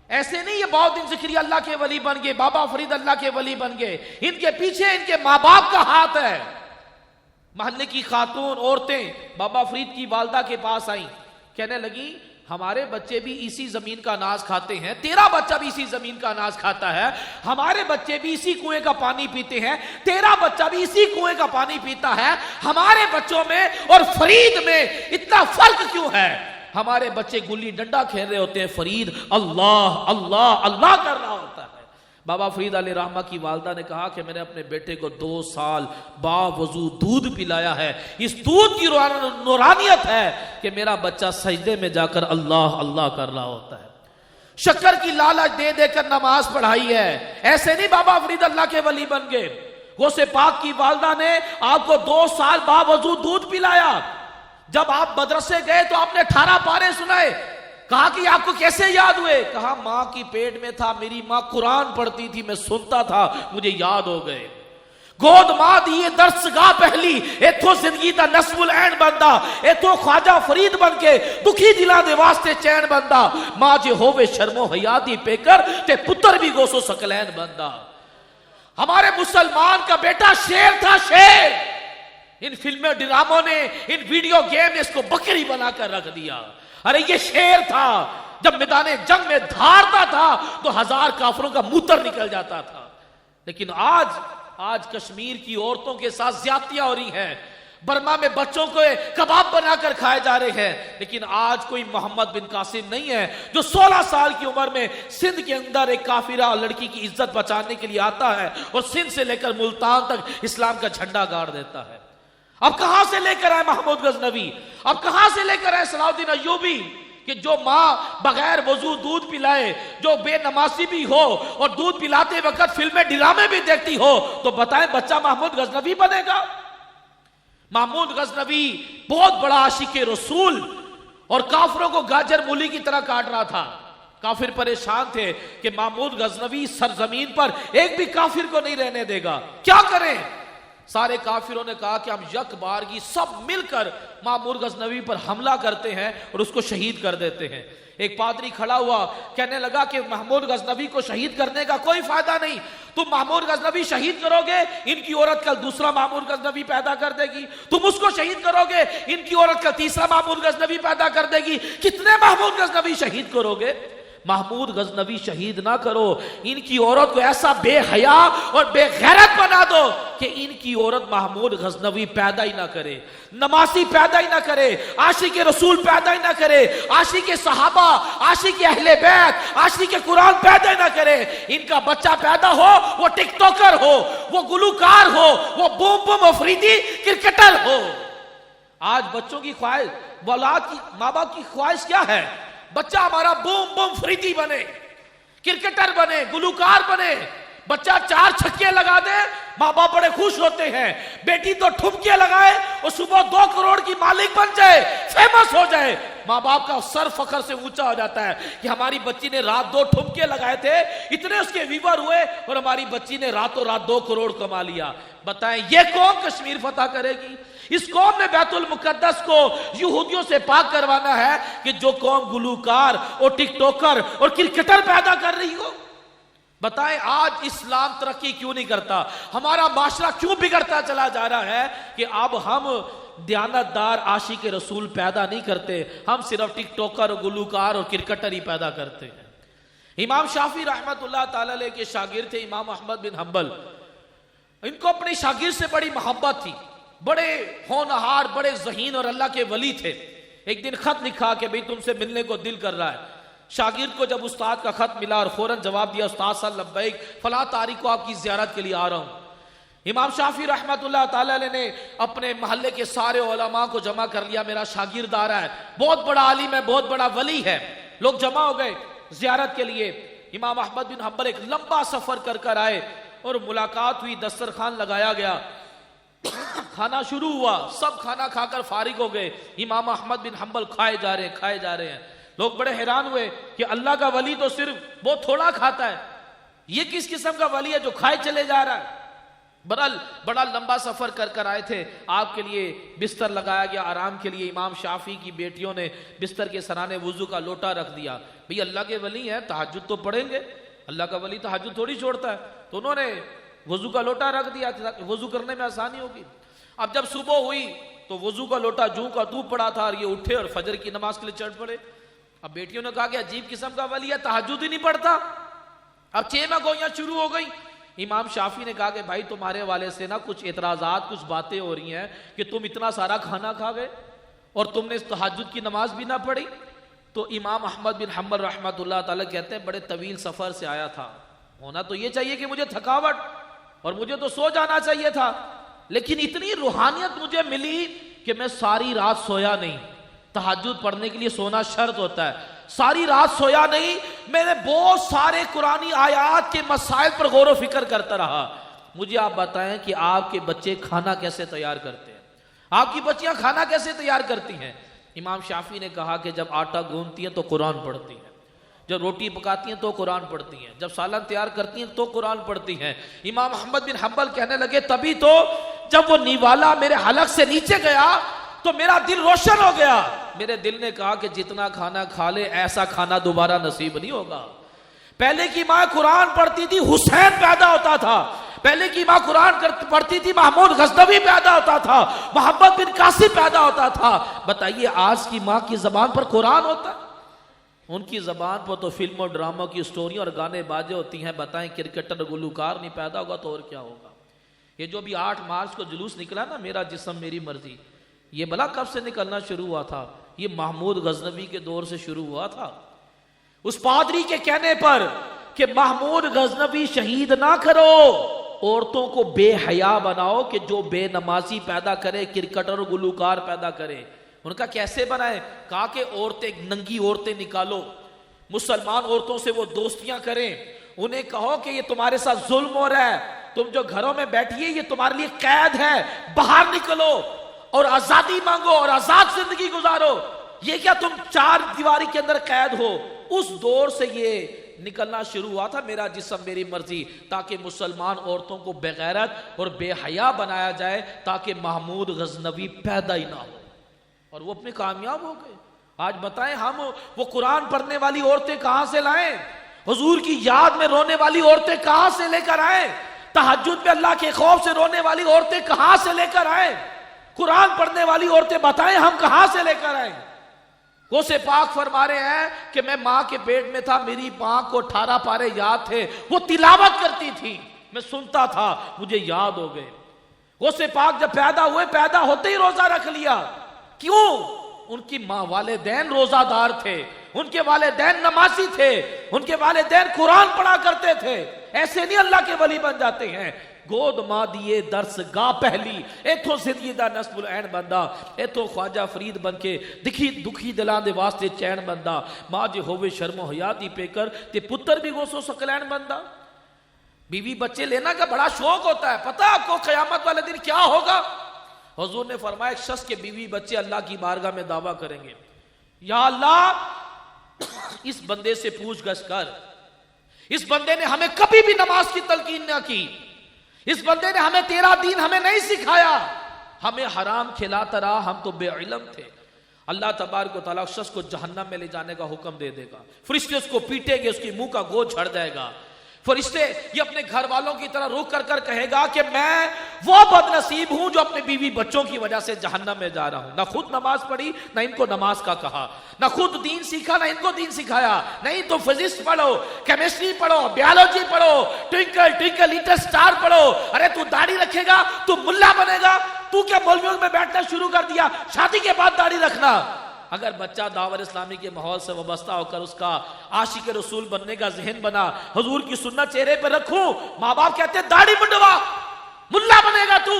ایسے نہیں یہ بہاؤالدین ذکریہ اللہ کے ولی بن گئے، بابا فرید اللہ کے ولی بن گئے، ان کے پیچھے ان کے ماں باپ کا ہاتھ ہے. محلے کی خاتون عورتیں بابا فرید کی والدہ کے پاس آئیں، کہنے لگی ہمارے بچے بھی اسی زمین کا اناج کھاتے ہیں، تیرا بچہ بھی اسی زمین کا اناج کھاتا ہے، ہمارے بچے بھی اسی کنویں کا پانی پیتے ہیں، تیرا بچہ بھی اسی کنویں کا پانی پیتا ہے، ہمارے بچوں میں اور فرید میں اتنا فرق کیوں ہے؟ ہمارے بچے گلی ڈنڈا کھیل رہے ہوتے ہیں، فرید اللہ اللہ اللہ کر رہا ہوتا ہے. بابا فرید علیہ رحمہ کی والدہ نے کہا کہ میں نے اپنے بیٹے کو 2 سال باوضو دودھ پلایا ہے، اس دودھ کی نورانیت ہے کہ میرا بچہ سجدے میں جا کر اللہ اللہ کر رہا ہوتا ہے. شکر کی لالچ دے دے کر نماز پڑھائی ہے. ایسے نہیں بابا فرید اللہ کے ولی بن گئے. غوث پاک کی والدہ نے آپ کو 2 سال باوضو دودھ پلایا. جب آپ مدرسے گئے تو آپ نے 18 پارے سنائے. کہا کہ آپ کو کیسے یاد ہوئے؟ کہا ماں کی پیٹ میں تھا، میری ماں قرآن پڑھتی تھی، میں سنتا تھا، مجھے یاد ہو گئے. گود ماں دیئے درس گاہ پہلی ایتھو زندگی دا نصب العین بندہ، ایتھو خواجہ فرید بن کے دکھی دلا دے واسطے چین بندہ، ماں جے ہووے شرم و حیا دی پیکر تے پتر بھی گوسو سکلین بندہ. ہمارے مسلمان کا بیٹا شیر تھا، شیر. ان فلمیں ڈراموں نے، ان ویڈیو گیم نے اس کو بکری بنا کر رکھ دیا. ارے یہ شیر تھا، جب میدان جنگ میں دھاڑتا تھا تو 1000 کافروں کا موتر نکل جاتا تھا. لیکن آج کشمیر کی عورتوں کے ساتھ زیادتیاں ہو رہی ہیں، برما میں بچوں کو کباب بنا کر کھائے جا رہے ہیں. لیکن آج کوئی محمد بن قاسم نہیں ہے جو 16 سال کی عمر میں سندھ کے اندر ایک کافرہ لڑکی کی عزت بچانے کے لیے آتا ہے اور سندھ سے لے کر ملتان تک اسلام کا جھنڈا گاڑ دیتا ہے. اب کہاں سے لے کر آئے محمود غزنوی؟ اب کہاں سے لے کر آئے صلاح الدین ایوبی کہ جو ماں بغیر وضو دودھ پلائے، جو بے نمازی بھی ہو اور دودھ پلاتے وقت فلمیں ڈرامے بھی دیکھتی ہو، تو بتائیں بچہ محمود غزنوی بنے گا؟ محمود غزنوی بہت بڑا عاشق رسول اور کافروں کو گاجر مولی کی طرح کاٹ رہا تھا. کافر پریشان تھے کہ محمود غزنوی سرزمین پر ایک بھی کافر کو نہیں رہنے دے گا، کیا کریں؟ سارے کافروں نے کہا کہ ہم یک بارگی سب مل کر محمود غزنوی پر حملہ کرتے ہیں اور اس کو شہید کر دیتے ہیں. ایک پادری کھڑا ہوا، کہنے لگا کہ محمود غزنوی کو شہید کرنے کا کوئی فائدہ نہیں. تم محمود غزنوی شہید کرو گے، ان کی عورت کل دوسرا محمود غزنوی پیدا کر دے گی. تم اس کو شہید کرو گے، ان کی عورت کل تیسرا محمود غزنوی پیدا کر دے گی. کتنے محمود غزنوی شہید کرو گے؟ محمود غزنوی شہید نہ کرو، ان کی عورت کو ایسا بے حیا اور بے غیرت بنا دو کہ ان کی عورت محمود غزنوی پیدا ہی نہ کرے، نمازی پیدا ہی نہ کرے، عاشق رسول پیدا ہی نہ کرے، عاشق صحابہ، عاشق اہل بیت، عاشق قرآن پیدا ہی نہ کرے. ان کا بچہ پیدا ہو وہ ٹک ٹاکر ہو، وہ گلوکار ہو، وہ بوم بوم افریدی کرکٹر ہو. آج بچوں کی خواہش، اولاد کی، ماں باپ کی خواہش کیا ہے؟ بچہ ہمارا بوم بوم فریدی بنے، کرکٹر بنے، گلوکار بنے. بچہ 4 چھکے لگا دے، ماں باپ بڑے خوش ہوتے ہیں. بیٹی تو ٹھمکے لگائے اور صبح 2 کروڑ کی مالک بن جائے، فیمس ہو جائے، ماں باپ کا سر فخر سے اونچا ہو جاتا ہے کہ ہماری بچی نے رات 2 ٹھمکے لگائے تھے، اتنے اس کے ویور ہوئے اور ہماری بچی نے راتوں رات 2 کروڑ کما لیا. بتائیں یہ قوم کشمیر فتح کرے گی؟ اس قوم نے بیت المقدس کو یہودیوں سے پاک کروانا ہے کہ جو قوم گلوکار اور ٹک ٹاکر اور کرکٹر پیدا کر رہی ہو. بتائیں آج اسلام ترقی کیوں نہیں کرتا؟ ہمارا معاشرہ کیوں بگڑتا چلا جا رہا ہے کہ اب ہم دیانتدار عاشق رسول پیدا نہیں کرتے، ہم صرف ٹک ٹاکر، گلوکار اور کرکٹر ہی پیدا کرتے ہیں۔ امام شافعی رحمت اللہ تعالی علیہ کے شاگرد تھے امام احمد بن حنبل، ان کو اپنے شاگرد سے بڑی محبت تھی، بڑے ہونہار، بڑے ذہین اور اللہ کے ولی تھے۔ ایک دن خط لکھا کہ بھئی تم سے ملنے کو دل کر رہا ہے۔ شاگرد کو جب استاد کا خط ملا اور فوراً جواب دیا، استاد صاحب لبیک، فلاں تاریخ کو آپ کی زیارت کے لیے آ رہا ہوں۔ امام شافعی رحمت اللہ تعالی علیہ نے اپنے محلے کے سارے علماء کو جمع کر لیا، میرا شاگرد آ رہا ہے، بہت بڑا عالم ہے، بہت بڑا ولی ہے۔ لوگ جمع ہو گئے زیارت کے لیے۔ امام احمد بن حنبل ایک لمبا سفر کر کر آئے اور ملاقات ہوئی، دسترخوان لگایا گیا، کھانا شروع ہوا، سب کھانا کھا کر فارغ ہو گئے۔ امام احمد بن حنبل کھائے جا رہے ہیں۔ لوگ بڑے حیران ہوئے کہ اللہ کا ولی تو صرف بہت تھوڑا کھاتا ہے، یہ کس قسم کا ولی ہے جو کھائے چلے جا رہا ہے؟ برحال بڑا لمبا سفر کر کر آئے تھے، آپ کے لیے بستر لگایا گیا آرام کے لیے۔ امام شافعی کی بیٹیوں نے بستر کے سرانے وضو کا لوٹا رکھ دیا، بھئی اللہ کے ولی ہیں تہجد تو پڑھیں گے، اللہ کا ولی تہجد تھوڑی چھوڑتا ہے، تو انہوں نے وضو کا لوٹا رکھ دیا، وضو کرنے میں آسانی ہوگی۔ اب جب صبح ہوئی تو وضو کا لوٹا جوں کا تو پڑا تھا اور یہ اٹھے اور فجر کی نماز کے لیے چڑھ پڑے۔ اب بیٹیوں نے کہا کہ عجیب قسم کا ولی ہے، تہجد ہی نہیں پڑھتا۔ اب چیمہ گوئیاں شروع ہو گئی۔ امام شافعی نے کہا کہ بھائی تمہارے والے سے نا کچھ اعتراضات، کچھ باتیں ہو رہی ہیں کہ تم اتنا سارا کھانا کھا گئے اور تم نے تہجد کی نماز بھی نہ پڑھی۔ تو امام احمد بن حنبل رحمۃ اللہ تعالی کہتے ہیں بڑے طویل سفر سے آیا تھا، ہونا تو یہ چاہیے کہ مجھے تھکاوٹ اور مجھے تو سو جانا چاہیے تھا، لیکن اتنی روحانیت مجھے ملی کہ میں ساری رات سویا نہیں۔ تہجد پڑھنے کے لیے سونا شرط ہوتا ہے، ساری رات سویا نہیں، میں نے بہت سارے قرآنی آیات کے مسائل پر غور و فکر کرتا رہا۔ مجھے آپ بتائیں کہ آپ کے بچے کھانا کیسے تیار کرتے ہیں، آپ کی بچیاں کھانا کیسے تیار کرتی ہیں؟ امام شافعی نے کہا کہ جب آٹا گوندتی ہیں تو قرآن پڑھتی ہیں، جب روٹی پکاتی ہیں تو قرآن پڑھتی ہیں، جب سالن تیار کرتی ہیں تو قرآن پڑھتی ہیں۔ امام احمد بن حنبل کہنے لگے تبھی تو جب وہ نیوالا میرے حلق سے نیچے گیا تو میرا دل روشن ہو گیا، میرے دل نے کہا کہ جتنا کھانا کھا لے ایسا کھانا دوبارہ نصیب نہیں ہوگا۔ پہلے کی ماں قرآن پڑھتی تھی حسین پیدا ہوتا تھا، پہلے کی ماں قرآن پڑھتی تھی محمود غزنوی پیدا ہوتا تھا، محمد بن قاسم پیدا ہوتا تھا۔ بتائیے آج کی ماں کی زبان پر قرآن ہوتا ہے؟ ان کی زبان پر تو فلم اور ڈراموں کی سٹوریاں اور گانے بازے ہوتی ہیں۔ بتائیں کرکٹر گلوکار نہیں پیدا ہوگا تو اور کیا ہوگا؟ یہ جو بھی 8 مارچ کو جلوس نکلا نا، میرا جسم میری مرضی، یہ بلا کب سے نکلنا شروع ہوا تھا؟ یہ محمود غزنوی کے دور سے شروع ہوا تھا، اس پادری کے کہنے پر کہ محمود غزنوی شہید نہ کرو، عورتوں کو بے حیا بناؤ کہ جو بے نمازی پیدا کرے، کرکٹر اور گلوکار پیدا کرے۔ ان کا کیسے بنائے؟ کہا کہ عورتیں، ننگی عورتیں نکالو، مسلمان عورتوں سے وہ دوستیاں کریں، انہیں کہو کہ یہ تمہارے ساتھ ظلم ہو رہا ہے، تم جو گھروں میں بیٹھیے یہ تمہارے لیے قید ہے، باہر نکلو اور آزادی مانگو اور آزاد زندگی گزارو، یہ کیا تم 4 دیواری کے اندر قید ہو؟ اس دور سے یہ نکلنا شروع ہوا تھا میرا جسم میری مرضی، تاکہ مسلمان عورتوں کو بے غیرت اور بے حیا بنایا جائے، تاکہ محمود غزنوی پیدا ہی نہ ہو، اور وہ اپنے کامیاب ہو گئے۔ آج بتائیں ہم وہ قرآن پڑھنے والی عورتیں کہاں سے لائیں؟ حضور کی یاد میں رونے والی عورتیں کہاں سے لے کر آئیں؟ تہجد میں اللہ کے خوف سے رونے والی عورتیں کہاں سے لے کر آئیں؟ قرآن پڑھنے والی عورتیں بتائیں ہم کہاں سے لے کر آئیں؟ غوث پاک فرما رہے ہیں کہ میں ماں کے پیٹ میں تھا، میری ماں کو 18 پارے یاد تھے، وہ تلاوت کرتی تھی، میں سنتا تھا، مجھے یاد ہو گئے۔ غوث پاک جب پیدا ہوئے، پیدا ہوتے ہی روزہ رکھ لیا، کیوں؟ ان کی ماں والدین روزہ دار تھے، ان کے والدین نمازی تھے، ان کے والدین قرآن پڑھا کرتے تھے۔ ایسے نہیں اللہ کے ولی بن جاتے ہیں۔ گود ماں دیے درس گاہ پہلی، ایتھوں سیدہ نصب العین بندہ، ایتھوں خواجہ فرید بن کے دکھی دلان دے واسطے چین بندہ، ماں جے ہووے شرم و حیا دی پیکر تے پتر بھی غوث و ثقلین بندہ۔ بیوی بچے لینا کا بڑا شوق ہوتا ہے، پتہ آپ کو قیامت والے دن کیا ہوگا؟ حضور نے فرمایا ایک شخص کے بیوی بچے اللہ کی بارگاہ میں دعویٰ کریں گے، یا اللہ اس بندے سے پوچھ گچھ کر، اس بندے نے ہمیں کبھی بھی نماز کی تلقین نہ کی، اس بندے نے ہمیں تیرا دین ہمیں نہیں سکھایا، ہمیں حرام کھلاتا رہا، ہم تو بے علم تھے۔ اللہ تبارک و تعالیٰ اس شخص کو جہنم میں لے جانے کا حکم دے دے گا، فرشتے اس کو پیٹیں گے، اس کی منہ کا گوشت جھڑ جائے گا، فرشتے یہ اپنے گھر والوں کی طرح رخ کر کر کہے گا کہ میں وہ بد نصیب ہوں جو اپنے بیوی بچوں کی وجہ سے جہنم میں جا رہا ہوں. نہ خود نماز پڑھی، نہ ان کو نماز کا کہا، نہ خود دین سیکھا، نہ ان کو دین سکھایا. نہیں تو فزکس پڑھو، کیمسٹری پڑھو، بیولوجی پڑھو، ٹوئنکل ٹوئنکل لٹل اسٹار پڑھو. ارے تو داڑھی رکھے گا تو ملا بنے گا؟ تو کیا مولویوں میں بیٹھنا شروع کر دیا؟ شادی کے بعد داڑھی رکھنا. اگر بچہ دعوت اسلامی کے ماحول سے وابستہ ہو کر اس کا عاشق رسول بننے کا ذہن بنا، حضور کی سنت چہرے پہ رکھوں، ماں باپ کہتے ہیں داڑھی منڈوا، ملا بنے گا تو.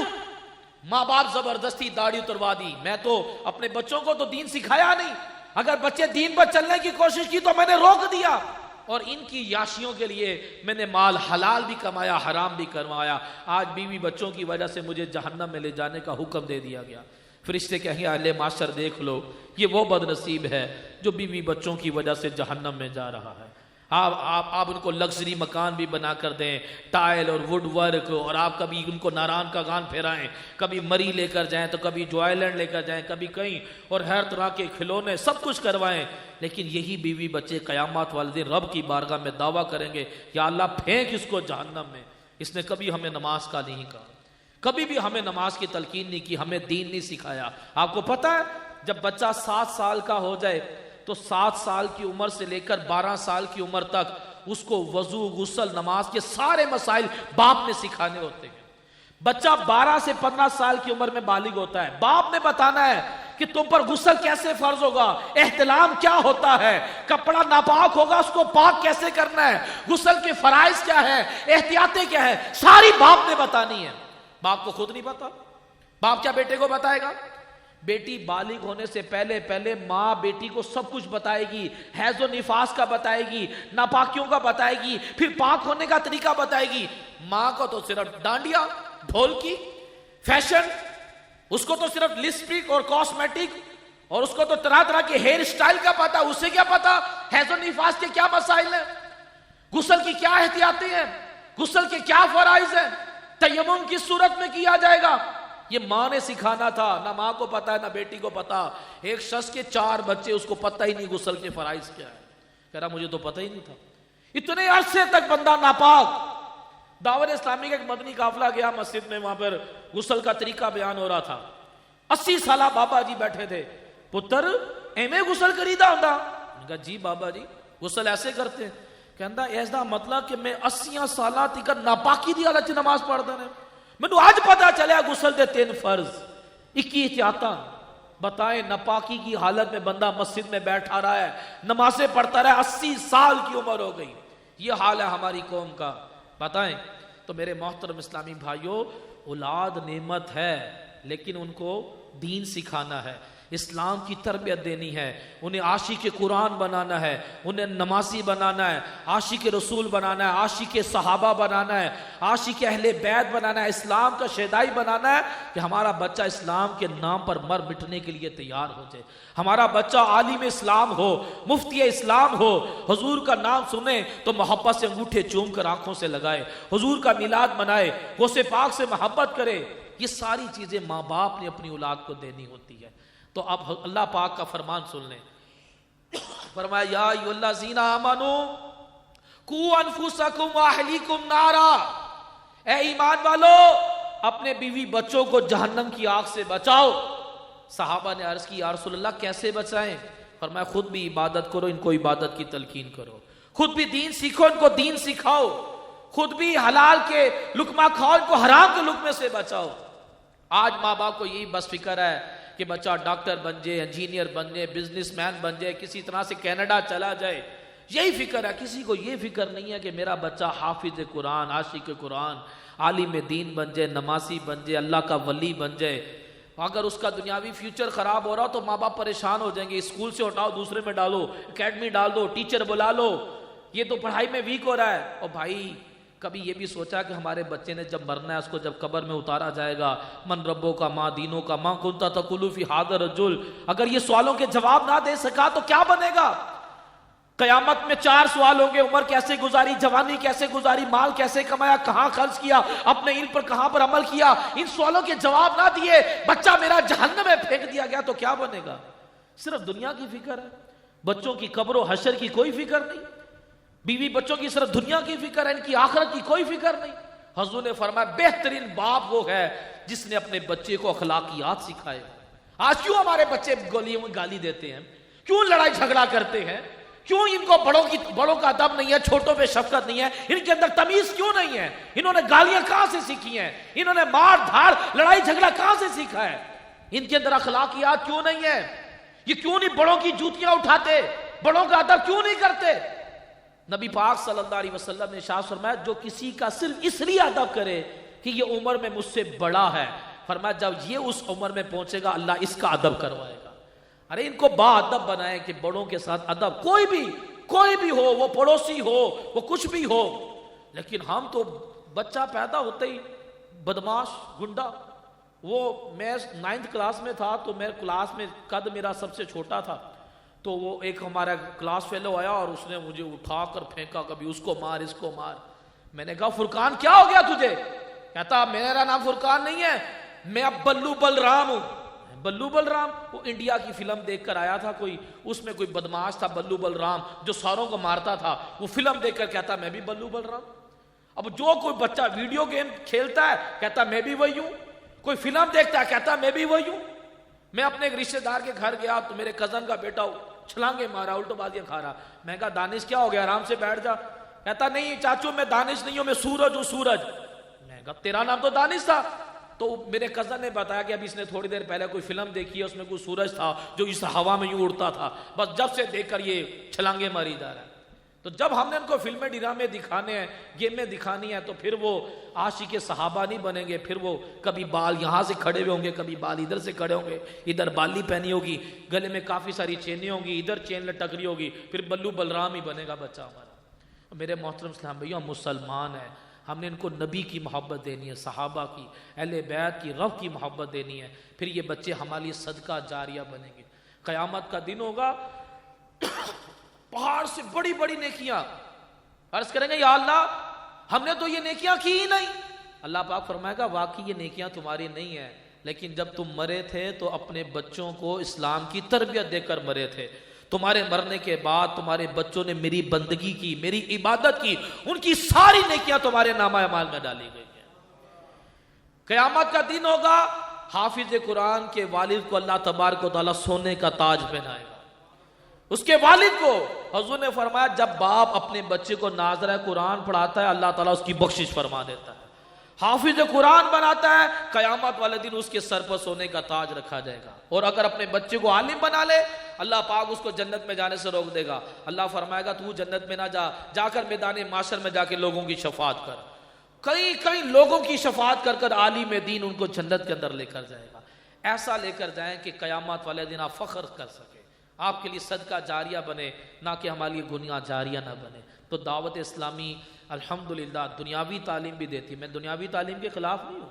ماں باپ زبردستی داڑھی اتروا دی. میں تو اپنے بچوں کو تو دین سکھایا نہیں، اگر بچے دین پر چلنے کی کوشش کی تو میں نے روک دیا، اور ان کی یاشیوں کے لیے میں نے مال حلال بھی کمایا، حرام بھی کروایا. آج بیوی بچوں کی وجہ سے مجھے جہنم میں لے جانے کا حکم دے دیا گیا. فرشتے کہیں اہل معاشر دیکھ لو، یہ وہ بد نصیب ہے جو بیوی بچوں کی وجہ سے جہنم میں جا رہا ہے. آپ ان کو لگژری مکان بھی بنا کر دیں، ٹائل اور ووڈ ورک، اور آپ کبھی ان کو ناران کا گان پھیرائیں، کبھی مری لے کر جائیں تو کبھی جو آئلینڈ لے کر جائیں، کبھی کہیں، اور ہر طرح کے کھلونے سب کچھ کروائیں، لیکن یہی بیوی بچے قیامت والے دن رب کی بارگاہ میں دعویٰ کریں گے یا اللہ پھینک اس کو جہنم میں، اس نے کبھی ہمیں نماز کا نہیں کہا، کبھی بھی ہمیں نماز کی تلقین نہیں کی، ہمیں دین نہیں سکھایا. آپ کو پتہ ہے جب بچہ 7 سال کا ہو جائے تو 7 سال کی عمر سے لے کر 12 سال کی عمر تک اس کو وضو، غسل، نماز کے سارے مسائل باپ نے سکھانے ہوتے ہیں. بچہ 12 سے 15 سال کی عمر میں بالغ ہوتا ہے، باپ نے بتانا ہے کہ تم پر غسل کیسے فرض ہوگا، احتلام کیا ہوتا ہے، کپڑا ناپاک ہوگا اس کو پاک کیسے کرنا ہے، غسل کے فرائض کیا ہے، احتیاطیں کیا ہے، ساری باپ نے بتانی ہے. باپ کو خود نہیں پتا، باپ کیا بیٹے کو بتائے گا؟ بیٹی بالغ ہونے سے پہلے ماں بیٹی کو سب کچھ بتائے گی، حیض و نفاس کا بتائے گی، ناپاکیوں کا بتائے گی، پھر پاک ہونے کا طریقہ بتائے گی. ماں کو تو صرف ڈانڈیا، ڈھولکی، فیشن، اس کو تو صرف لپسٹک اور کاسمیٹک، اور اس کو تو طرح طرح کے ہیئر سٹائل کا پتا. اسے کیا پتا حیض و نفاس کے کیا مسائل ہیں، غسل کی کیا احتیاطیں ہیں، غسل کے کیا فرائض ہیں، تیمم کس صورت میں کیا جائے گا. یہ ماں نے سکھانا تھا. نہ ماں کو پتا ہے نہ بیٹی کو پتا. ایک شخص کے 4 بچے، اس کو پتہ ہی نہیں غسل کے فرائض کیا ہے. کہہ رہا مجھے تو پتہ ہی نہیں تھا. اتنے عرصے تک بندہ ناپاک. دعوت اسلامی کا ایک مدنی قافلہ گیا مسجد میں، وہاں پر غسل کا طریقہ بیان ہو رہا تھا. 80 سالہ بابا جی بیٹھے تھے. پتر ایویں غسل کریدا ہوندا؟ کہا جی بابا جی غسل ایسے کرتے ہیں. کہندا ایسا مطلب کہ میں 80 سالہ تک ناپاکی دی حالت نماز پڑھدا رہا. مینوں آج پتا چلیا غسل دے 3 فرض، 21 احتیاطاں. بتائیں ناپاکی کی حالت میں بندہ مسجد میں بیٹھا رہا ہے، نمازیں پڑھتا رہا ہے، 80 سال کی عمر ہو گئی. یہ حال ہے ہماری قوم کا. بتائیں. تو میرے محترم اسلامی بھائیوں، اولاد نعمت ہے لیکن ان کو دین سکھانا ہے، اسلام کی تربیت دینی ہے، انہیں عاشق قرآن بنانا ہے، انہیں نمازی بنانا ہے، عاشق رسول بنانا ہے، عاشق صحابہ بنانا ہے، عاشق اہل بیت بنانا ہے، اسلام کا شیدائی بنانا ہے کہ ہمارا بچہ اسلام کے نام پر مر مٹنے کے لیے تیار ہو جائے. ہمارا بچہ عالم اسلام ہو، مفتی اسلام ہو، حضور کا نام سنے تو محبت سے انگوٹھے چوم کر آنکھوں سے لگائے، حضور کا میلاد منائے، غوث پاک سے محبت کرے. یہ ساری چیزیں ماں باپ نے اپنی اولاد کو دینی ہوتی ہے. تو اب اللہ پاک کا فرمان سن لیں. فرمایا یا ایھا الذین آمنوا قوا انفسکم واہلیکم نارا. اے ایمان والو اپنے بیوی بچوں کو جہنم کی آگ سے بچاؤ. صحابہ نے عرض کی یا رسول اللہ کیسے بچائیں؟ فرمایا خود بھی عبادت کرو، ان کو عبادت کی تلقین کرو، خود بھی دین سیکھو، ان کو دین سکھاؤ، خود بھی حلال کے لقمہ کھاؤ، ان کو حرام کے لقمے سے بچاؤ. آج ماں باپ کو یہی بس فکر ہے کہ بچہ ڈاکٹر بن جائے، انجینئر بن جائے، بزنس مین بن جائے، کسی طرح سے کینیڈا چلا جائے. یہی فکر ہے. کسی کو یہ فکر نہیں ہے کہ میرا بچہ حافظ قرآن، عاشق قرآن، عالم دین بن جائے، نمازی بن جائے، اللہ کا ولی بن جائے. اگر اس کا دنیاوی فیوچر خراب ہو رہا تو ماں باپ پریشان ہو جائیں گے. اسکول سے ہٹاؤ، دوسرے میں ڈالو، اکیڈمی ڈال دو، ٹیچر بلا لو، یہ تو پڑھائی میں ویک ہو رہا ہے. اور بھائی کبھی یہ بھی سوچا کہ ہمارے بچے نے جب مرنا ہے اس کو جب قبر میں اتارا جائے گا، من ربوں کا، ماں دینوں کا، ماں کنتا تقول فی ھذا الرجل، اگر یہ سوالوں کے جواب نہ دے سکا تو کیا بنے گا؟ قیامت میں 4 سوال ہوں گے. عمر کیسے گزاری، جوانی کیسے گزاری، مال کیسے کمایا، کہاں خرچ کیا، اپنے علم پر کہاں پر عمل کیا. ان سوالوں کے جواب نہ دیے بچہ میرا جہنم میں پھینک دیا گیا تو کیا بنے گا؟ صرف دنیا کی فکر ہے، بچوں کی قبر و حشر کی کوئی فکر نہیں. بیوی بچوں کی صرف دنیا کی فکر ہے، ان کی آخرت کی کوئی فکر نہیں۔ حضور نے فرمایا بہترین باپ وہ ہے جس نے اپنے بچے کو اخلاقیات سکھائے۔ آج کیوں ہمارے بچے گلیوں میں گالی دیتے ہیں، کیوں لڑائی جھگڑا کرتے ہیں، کیوں ان کو بڑوں کا ادب نہیں ہے، چھوٹوں پہ شفقت نہیں ہے، ان کے اندر تمیز کیوں نہیں ہے؟ انہوں نے گالیاں کہاں سے سیکھی ہیں؟ انہوں نے مار دھاڑ لڑائی جھگڑا کہاں سے سیکھا ہے؟ ان کے اندر اخلاقیات کیوں نہیں ہے؟ یہ کیوں نہیں بڑوں کی جوتیاں اٹھاتے، بڑوں کا ادب کیوں نہیں کرتے؟ نبی پاک صلی اللہ علیہ وسلم نے ارشاد فرمایا جو کسی کا صرف اس لیے ادب کرے کہ یہ عمر میں مجھ سے بڑا ہے، فرمایا جب یہ اس عمر میں پہنچے گا اللہ اس کا ادب کروائے گا۔ ارے ان کو با ادب بنائیں کہ بڑوں کے ساتھ ادب، کوئی بھی ہو، وہ پڑوسی ہو، وہ کچھ بھی ہو، لیکن ہم تو بچہ پیدا ہوتے ہی بدماش گنڈا۔ وہ میں 9th کلاس میں تھا تو میرے کلاس میں قد میرا سب سے چھوٹا تھا، تو وہ ایک ہمارا کلاس فیلو آیا اور اس نے مجھے اٹھا کر پھینکا، کبھی اس کو مار اس کو مار۔ میں نے کہا فرقان کیا ہو گیا تجھے؟ کہتا میرا نام فرقان نہیں ہے، میں اب بلو بلرام ہوں۔ بلو بلرام؟ وہ انڈیا کی فلم دیکھ کر آیا تھا کوئی، اس میں کوئی بدماش تھا بلو بلرام جو ساروں کو مارتا تھا، وہ فلم دیکھ کر کہتا میں بھی بلو بلرام۔ اب جو کوئی بچہ ویڈیو گیم کھیلتا ہے کہتا میں بھی وہی ہوں، کوئی فلم دیکھتا ہے کہتا میں بھی وہی ہوں۔ میں اپنے ایک رشتہ دار کے گھر گیا تو میرے کزن کا بیٹا چھلانگے مارا، الٹو بازیاں کھا رہا۔ میں کہا دانش کیا ہو گیا، آرام سے بیٹھ جا۔ کہتا نہیں چاچو میں دانش نہیں ہوں، میں سورج ہوں سورج۔ میں کہا تیرا نام تو دانش تھا۔ تو میرے کزن نے بتایا کہ اب اس نے تھوڑی دیر پہلے کوئی فلم دیکھی ہے، اس میں کوئی سورج تھا جو اس ہوا میں یوں اڑتا تھا، بس جب سے دیکھ کر یہ چھلانگے ماری جا رہا ہے۔ تو جب ہم نے ان کو فلمیں ڈرامے دکھانے ہیں، گیمیں دکھانی ہیں، تو پھر وہ عاشق صحابہ نہیں بنیں گے، پھر وہ کبھی بال یہاں سے کھڑے ہوئے ہوں گے، کبھی بال ادھر سے کھڑے ہوں گے، ادھر بالی پہنی ہوگی، گلے میں کافی ساری چینیں ہوں گی، ادھر چین لٹک رہی ہوگی، پھر بلو بلرام ہی بنے گا بچہ ہمارا۔ میرے محترم اسلام بھائیو، ہم مسلمان ہیں، ہم نے ان کو نبی کی محبت دینی ہے، صحابہ کی، اہل بیت کی، رب کی محبت دینی ہے، پھر یہ بچے ہمارے لیے صدقہ جاریہ بنیں گے۔ قیامت کا دن ہوگا، پہاڑ سے بڑی بڑی نیکیاں، عرض کریں گے یا اللہ ہم نے تو یہ نیکیاں کی ہی نہیں۔ اللہ پاک فرمائے گا واقعی یہ نیکیاں تمہاری نہیں ہیں، لیکن جب تم مرے تھے تو اپنے بچوں کو اسلام کی تربیت دے کر مرے تھے، تمہارے مرنے کے بعد تمہارے بچوں نے میری بندگی کی، میری عبادت کی، ان کی ساری نیکیاں تمہارے نامہ اعمال میں ڈالی گئی ہیں۔ قیامت کا دن ہوگا، حافظ قرآن کے والد کو اللہ تبارک و تعالیٰ سونے کا تاج پہنائے گا، اس کے والد کو۔ حضور نے فرمایا جب باپ اپنے بچے کو ناظرہ قرآن پڑھاتا ہے اللہ تعالیٰ اس کی بخشش فرما دیتا ہے، حافظ قرآن بناتا ہے، قیامت والے دن اس کے سر پر سونے کا تاج رکھا جائے گا۔ اور اگر اپنے بچے کو عالم بنا لے اللہ پاک اس کو جنت میں جانے سے روک دے گا، اللہ فرمائے گا تو جنت میں نہ جا، جا کر میدان معاشر میں جا کے لوگوں کی شفاعت کر، کئی لوگوں کی شفاعت کر کر عالم دین ان کو جنت کے اندر لے کر جائے گا۔ ایسا لے کر جائیں کہ قیامت والے دن آپ فخر کر سکیں، آپ کے لیے صدقہ جاریہ بنے، نہ کہ ہمارے لیے گناہ جاریہ نہ بنے۔ تو دعوت اسلامی الحمدللہ دنیاوی تعلیم بھی دیتی، میں دنیاوی تعلیم کے خلاف نہیں ہوں،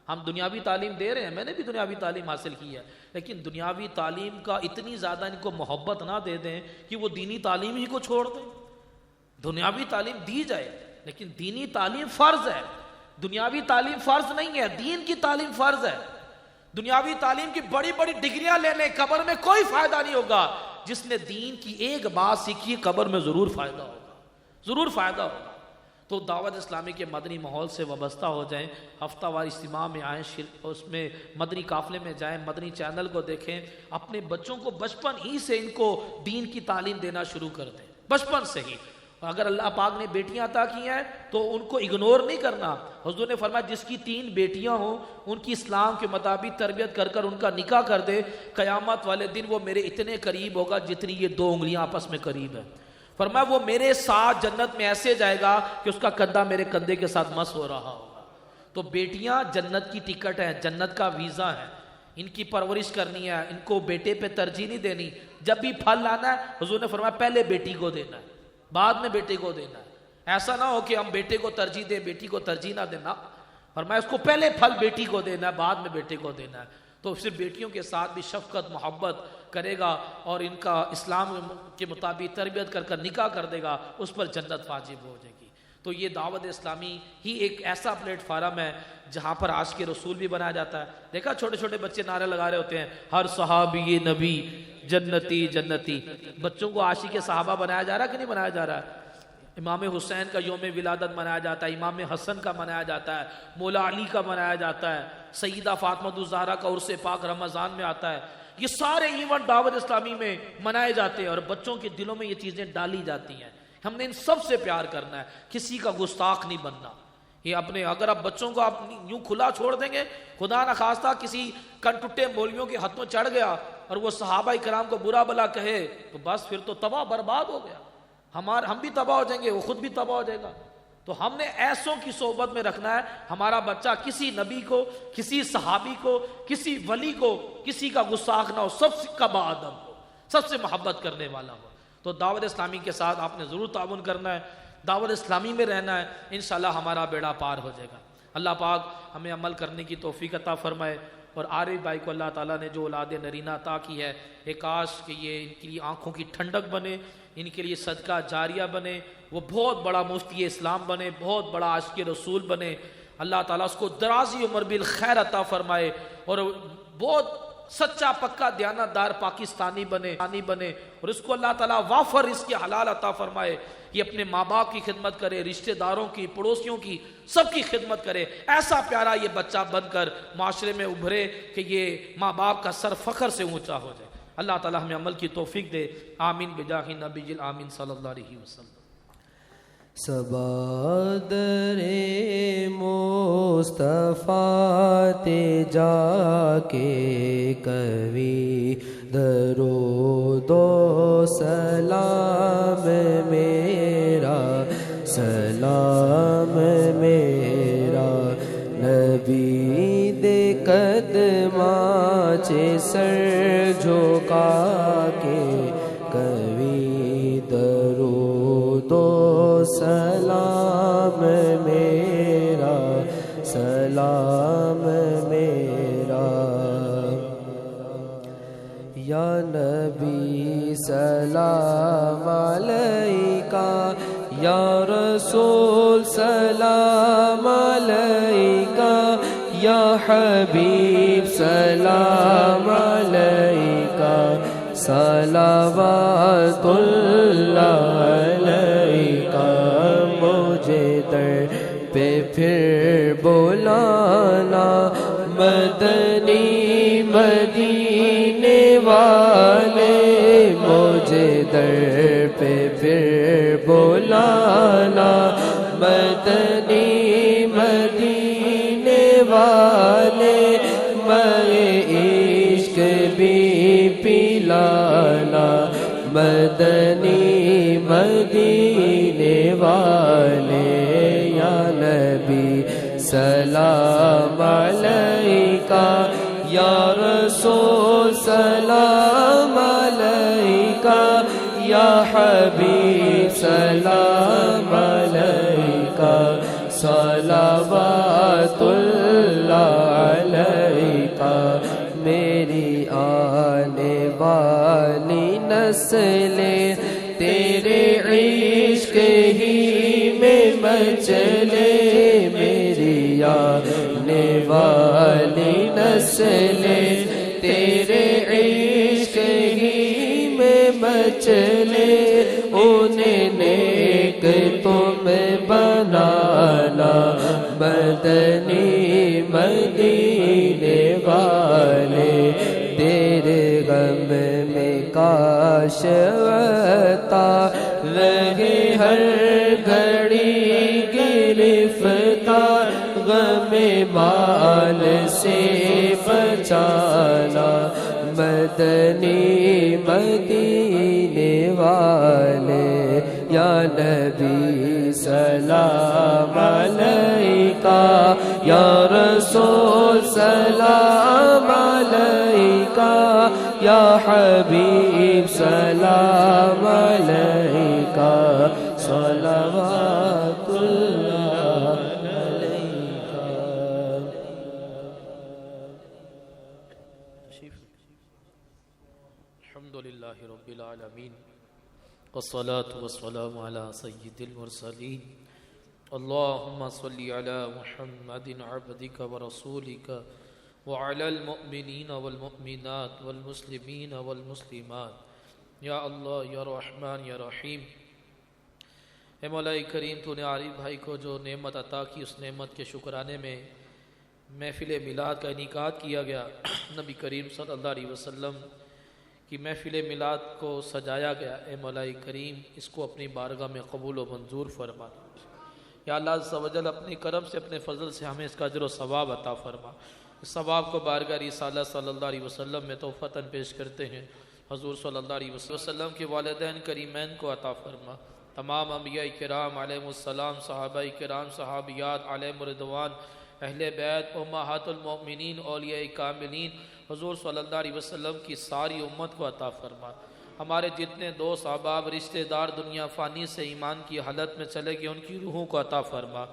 ہم دنیاوی تعلیم دے رہے ہیں، میں نے بھی دنیاوی تعلیم حاصل کی ہے، لیکن دنیاوی تعلیم کا اتنی زیادہ ان کو محبت نہ دے دیں کہ وہ دینی تعلیم ہی کو چھوڑ دیں۔ دنیاوی تعلیم دی جائے لیکن دینی تعلیم فرض ہے، دنیاوی تعلیم فرض نہیں ہے، دین کی تعلیم فرض ہے۔ دنیاوی تعلیم کی بڑی بڑی ڈگریاں لینے قبر میں کوئی فائدہ نہیں ہوگا، جس نے دین کی ایک بات سیکھی قبر میں ضرور فائدہ ہوگا، ضرور فائدہ ہوگا۔ تو دعوت اسلامی کے مدنی ماحول سے وابستہ ہو جائیں، ہفتہ وار اجتماع میں آئیں، اس میں مدنی قافلے میں جائیں، مدنی چینل کو دیکھیں، اپنے بچوں کو بچپن ہی سے ان کو دین کی تعلیم دینا شروع کر دیں، بچپن سے ہی۔ اگر اللہ پاک نے بیٹیاں عطا کی ہیں تو ان کو اگنور نہیں کرنا۔ حضور نے فرمایا جس کی 3 بیٹیاں ہوں ان کی اسلام کے مطابق تربیت کر کر ان کا نکاح کر دے، قیامت والے دن وہ میرے اتنے قریب ہوگا جتنی یہ 2 انگلیاں آپس میں قریب ہیں۔ فرمایا وہ میرے ساتھ جنت میں ایسے جائے گا کہ اس کا کندھا میرے کندھے کے ساتھ مس ہو رہا ہوگا۔ تو بیٹیاں جنت کی ٹکٹ ہیں، جنت کا ویزا ہے، ان کی پرورش کرنی ہے، ان کو بیٹے پہ ترجیح نہیں دینی۔ جب بھی پھل لانا ہے حضور نے فرمایا پہلے بیٹی کو دینا ہے، بعد میں بیٹے کو دینا ہے۔ ایسا نہ ہو کہ ہم بیٹے کو ترجیح دیں بیٹی کو ترجیح نہ دینا، فرمایا اس کو پہلے پھل بیٹی کو دینا ہے بعد میں بیٹے کو دینا ہے۔ تو صرف بیٹیوں کے ساتھ بھی شفقت محبت کرے گا اور ان کا اسلام کے مطابق تربیت کر کر نکاح کر دے گا، اس پر جنت واجب ہو جائے گی۔ تو یہ دعوت اسلامی ہی ایک ایسا پلیٹ فارم ہے جہاں پر عاشق رسول بھی بنایا جاتا ہے۔ دیکھا چھوٹے چھوٹے بچے نعرے لگا رہے ہوتے ہیں ہر صحابی نبی جنتی جنتی، بچوں کو عاشق صحابہ بنایا جا رہا ہے کہ نہیں بنایا جا رہا ہے؟ امام حسین کا یوم ولادت منایا جاتا ہے، امام حسن کا منایا جاتا ہے، مولا علی کا منایا جاتا ہے، سیدہ فاطمہ الزہرا کا عرس پاک رمضان میں آتا ہے۔ یہ سارے ایونٹ دعوت اسلامی میں منائے جاتے ہیں اور بچوں کے دلوں میں یہ چیزیں ڈالی جاتی ہیں۔ ہم نے ان سب سے پیار کرنا ہے، کسی کا گستاخ نہیں بننا۔ یہ اپنے اگر آپ بچوں کو آپ یوں کھلا چھوڑ دیں گے، خدا نخواستہ کسی کنٹٹے مولویوں کے ہاتھوں چڑھ گیا اور وہ صحابہ کرام کو برا بلا کہے تو بس پھر تو تباہ برباد ہو گیا، ہم بھی تباہ ہو جائیں گے، وہ خود بھی تباہ ہو جائے گا۔ تو ہم نے ایسوں کی صحبت میں رکھنا ہے، ہمارا بچہ کسی نبی کو، کسی صحابی کو، کسی ولی کو کسی کا گستاخ نہ ہو، سب سے کا باادب ہو، سب سے محبت کرنے والا ہو۔ تو دعوت اسلامی کے ساتھ آپ نے ضرور تعاون کرنا ہے، دعوت اسلامی میں رہنا ہے، انشاءاللہ ہمارا بیڑا پار ہو جائے گا۔ اللہ پاک ہمیں عمل کرنے کی توفیق عطا فرمائے، اور عارف بھائی کو اللہ تعالیٰ نے جو اولاد نرینہ عطا کی ہے، ایک کاش کہ یہ ان کے لیے آنکھوں کی ٹھنڈک بنے، ان کے لیے صدقہ جاریہ بنے، وہ بہت بڑا مفتی اسلام بنے، بہت بڑا عاشق رسول بنے۔ اللہ تعالیٰ اس کو درازی عمر بالخیر عطا فرمائے اور بہت سچا پکا دیانتدار پاکستانی بنے اور اس کو اللہ تعالیٰ وافر اس کے حلال عطا فرمائے۔ یہ اپنے ماں باپ کی خدمت کرے، رشتہ داروں کی، پڑوسیوں کی، سب کی خدمت کرے، ایسا پیارا یہ بچہ بن کر معاشرے میں ابھرے کہ یہ ماں باپ کا سر فخر سے اونچا ہو جائے۔ اللہ تعالیٰ ہمیں عمل کی توفیق دے، آمین بجاہ نبی الآمین صلی اللہ علیہ وسلم۔ سبادر مصطفیٰ تے جا کے کوی درود و سلام میرا، سلام میرا نبی دے قدماں چے سر جھکا کے کوی درود و سلام میرا، سلام میرا۔ یا نبی سلام علیکہ، یا رسول سلام علیکہ، یا حبیب سلام علیکہ، صلوات اللہ علیکہ۔ مجھے در پہ پھر بلانا مدنی مدینے والے، مجھے در پہ پھر بلانا مدنی مدینے والے، میں عشق بھی پلانا مدنی مدینے والے۔ یا نبی سلام علیکہ، یا رسول سلام علیکہ، یا حبیب سلام علیکہ، صلوات اللہ علیکہ۔ میری آنے والی نسلیں تیرے عشق ہی میں مچلے، میری آنے والی نسلیں تیرے عشق ہی میں مچلے، انہیں نیک تم بنانا مدنی مدینے والے۔ تیرے غم میں کاش عطا رہے ہر گھڑی گرفتار، غم مال سے بچانا مدنی مدینے والے۔ یا نبی سلام علیکہ، یا رسول سلام علیکہ، یا حبیب سلام علیکہ، صلوات اللہ علیکہ۔ الحمدللہ رب العالمین، والصلاة والسلام على سید المرسلین، اللہم صلی علی محمد عبدک ورسولک وعلى المؤمنین والمؤمنات والمسلمین والمسلمات۔ یا اللہ، یا رحمان، یا رحیم، اے مولا کریم تو نے عارف بھائی کو جو نعمت عطا کی اس نعمت کے شکرانے میں محفل میلاد کا انعقاد کیا گیا، نبی کریم صلی اللہ علیہ وسلم کی محفل میلاد کو سجایا گیا، اے مولا کریم اس کو اپنی بارگاہ میں قبول و منظور فرما۔ یا اللہ عز و جل اپنے کرم سے اپنے فضل سے ہمیں اس کا اجر و ثواب عطا فرما۔ اس ثواب کو بارگاہ رسالہ صلی اللہ علیہ وسلم میں تحفتاً پیش کرتے ہیں، حضور صلی اللہ علیہ وسلم کے والدین کریمین کو عطا فرما، تمام انبیاء کرام علیہ السلام، صحابہ کرام، صحابیات علیہ رضوان، اہل بیت، امہات المؤمنین، اولیاء کاملین، حضور صلی اللہ علیہ وسلم کی ساری امت کو عطا فرما۔ ہمارے جتنے دوست احباب رشتہ دار دنیا فانی سے ایمان کی حالت میں چلے گئے ان کی روحوں کو عطا فرما۔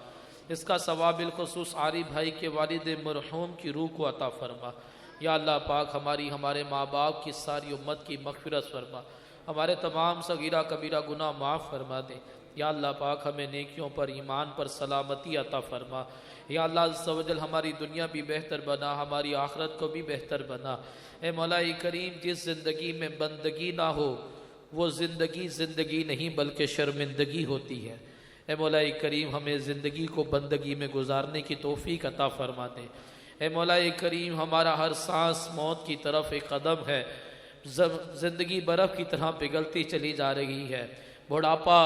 اس کا ثواب بالخصوص عارف بھائی کے والد مرحوم کی روح کو عطا فرما۔ یا اللہ پاک ہمارے ماں باپ کی ساری امت کی مغفرت فرما، ہمارے تمام صغیرہ کبیرہ گناہ معاف فرما دے۔ یا اللہ پاک ہمیں نیکیوں پر ایمان پر سلامتی عطا فرما۔ یا اللہ عز و جل ہماری دنیا بھی بہتر بنا، ہماری آخرت کو بھی بہتر بنا۔ اے مولا کریم جس زندگی میں بندگی نہ ہو وہ زندگی نہیں بلکہ شرمندگی ہوتی ہے۔ اے مولا کریم ہمیں زندگی کو بندگی میں گزارنے کی توفیق عطا فرما دے۔ اے مولا کریم ہمارا ہر سانس موت کی طرف ایک قدم ہے، زندگی برف کی طرح پگھلتی چلی جا رہی ہے، بڑھاپا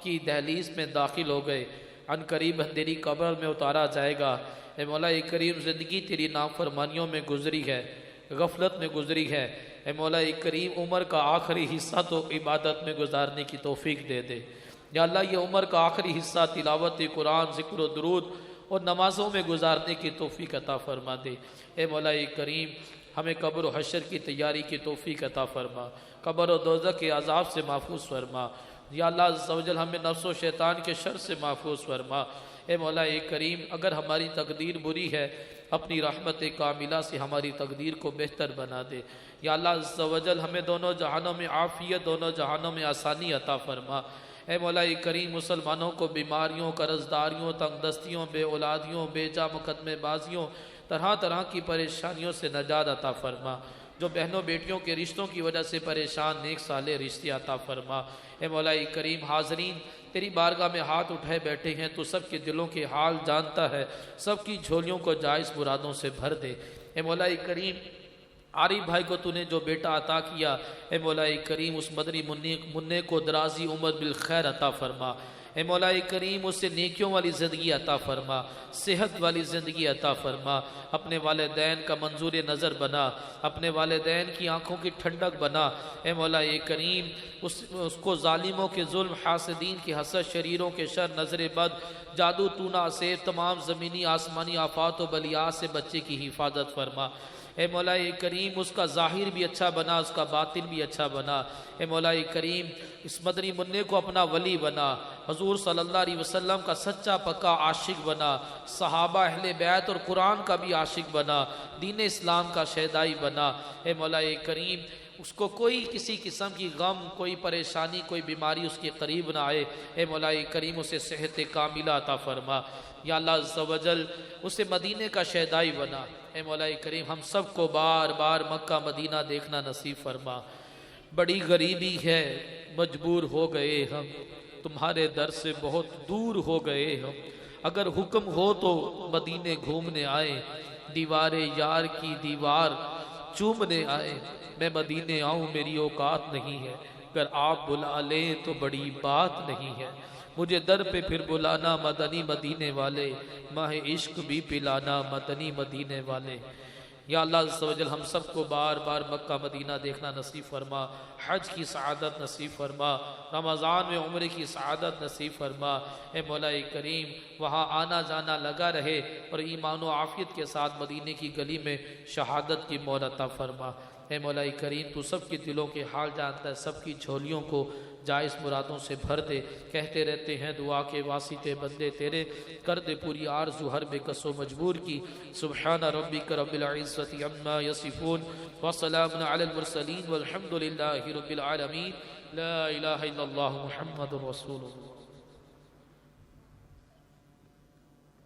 کی دہلیز میں داخل ہو گئے، عن قریب اندھیری قبر میں اتارا جائے گا۔ اے مولا کریم زندگی تیری نافرمانیوں میں گزری ہے، غفلت میں گزری ہے، اے مولا کریم عمر کا آخری حصہ تو عبادت میں گزارنے کی توفیق دے دے۔ یا اللہ یہ عمر کا آخری حصہ تلاوت قرآن، ذکر و درود اور نمازوں میں گزارنے کی توفیق عطا فرما دے۔ اے مولا کریم ہمیں قبر و حشر کی تیاری کی توفیق عطا فرما، قبر و دوزخ کے عذاب سے محفوظ فرما۔ یا اللہ عز و جل ہمیں نفس و شیطان کے شر سے محفوظ فرما۔ اے مولا کریم اگر ہماری تقدیر بری ہے اپنی رحمت کاملہ سے ہماری تقدیر کو بہتر بنا دے۔ یا اللہ عز و جل ہمیں دونوں جہانوں میں عافیت، دونوں جہانوں میں آسانی عطا فرما۔ اے مولا کریم مسلمانوں کو بیماریوں، قرض داریوں، تنگ دستیوں، بے اولادیوں، بے جا مقدمے بازیوں، طرح طرح کی پریشانیوں سے نجات عطا فرما۔ جو بہنوں بیٹیوں کے رشتوں کی وجہ سے پریشان نیک صالح رشتے عطا فرما۔ اے مولا کریم حاضرین تیری بارگاہ میں ہاتھ اٹھائے بیٹھے ہیں، تو سب کے دلوں کے حال جانتا ہے، سب کی جھولیوں کو جائز مرادوں سے بھر دے۔ اے مولا کریم عارف بھائی کو تو نے جو بیٹا عطا کیا، اے مولا کریم اس مدنی منع کو درازی عمر بالخیر عطا فرما۔ اے مولا کریم اسے نیکیوں والی زندگی عطا فرما، صحت والی زندگی عطا فرما، اپنے والدین کا منظور نظر بنا، اپنے والدین کی آنکھوں کی ٹھنڈک بنا۔ اے مولا کریم اس کو ظالموں کے ظلم، حاسدین کی حسد، شریروں کے شر، نظر بد، جادو ٹونا سے تمام زمینی آسمانی آفات و بلیات سے بچے کی حفاظت فرما۔ اے مولا کریم اس کا ظاہر بھی اچھا بنا، اس کا باطن بھی اچھا بنا۔ اے مولا کریم اس مدنی منع کو اپنا ولی بنا، حضور صلی اللہ علیہ وسلم کا سچا پکا عاشق بنا، صحابہ اہل بیت اور قرآن کا بھی عاشق بنا، دین اسلام کا شہدائی بنا۔ اے مولا کریم اس کو کوئی کسی قسم کی غم، کوئی پریشانی، کوئی بیماری اس کے قریب نہ آئے۔ اے مولا کریم اسے صحت کاملہ عطا فرما۔ یا اللہ عز و جل اسے مدینے کا شہدائی بنا۔ اے مولا کریم ہم سب کو بار بار مکہ مدینہ دیکھنا نصیب فرما۔ بڑی غریبی ہے، مجبور ہو گئے ہم، تمہارے در سے بہت دور ہو گئے ہم، اگر حکم ہو تو مدینے گھومنے آئے، دیوار یار کی دیوار چومنے آئے، میں مدینے آؤں میری اوقات نہیں ہے، اگر آپ بلا لیں تو بڑی بات نہیں ہے، مجھے در پہ پھر بلانا مدنی مدینے والے، ماہ عشق بھی پلانا مدنی مدینے والے۔ یا اللہ عز و جل ہم سب کو بار بار مکہ مدینہ دیکھنا نصیب فرما، حج کی سعادت نصیب فرما، رمضان میں عمرے کی سعادت نصیب فرما۔ اے مولا کریم وہاں آنا جانا لگا رہے اور ایمان و عافیت کے ساتھ مدینے کی گلی میں شہادت کی مہر عطا فرما۔ اے مولا کریم تو سب کے دلوں کے حال جانتا ہے، سب کی جھولیوں کو جائز مرادوں سے بھر دے۔ کہتے رہتے ہیں دعا کے واسطے بندے تیرے، کر دے پوری آرزو ہر بے کس و مجبور کی۔ سبحان ربک رب العزت عما یصفون وسلام علی المرسلین والحمد للہ رب العالمین۔ لا الہ الا اللہ محمد رسول اللہ۔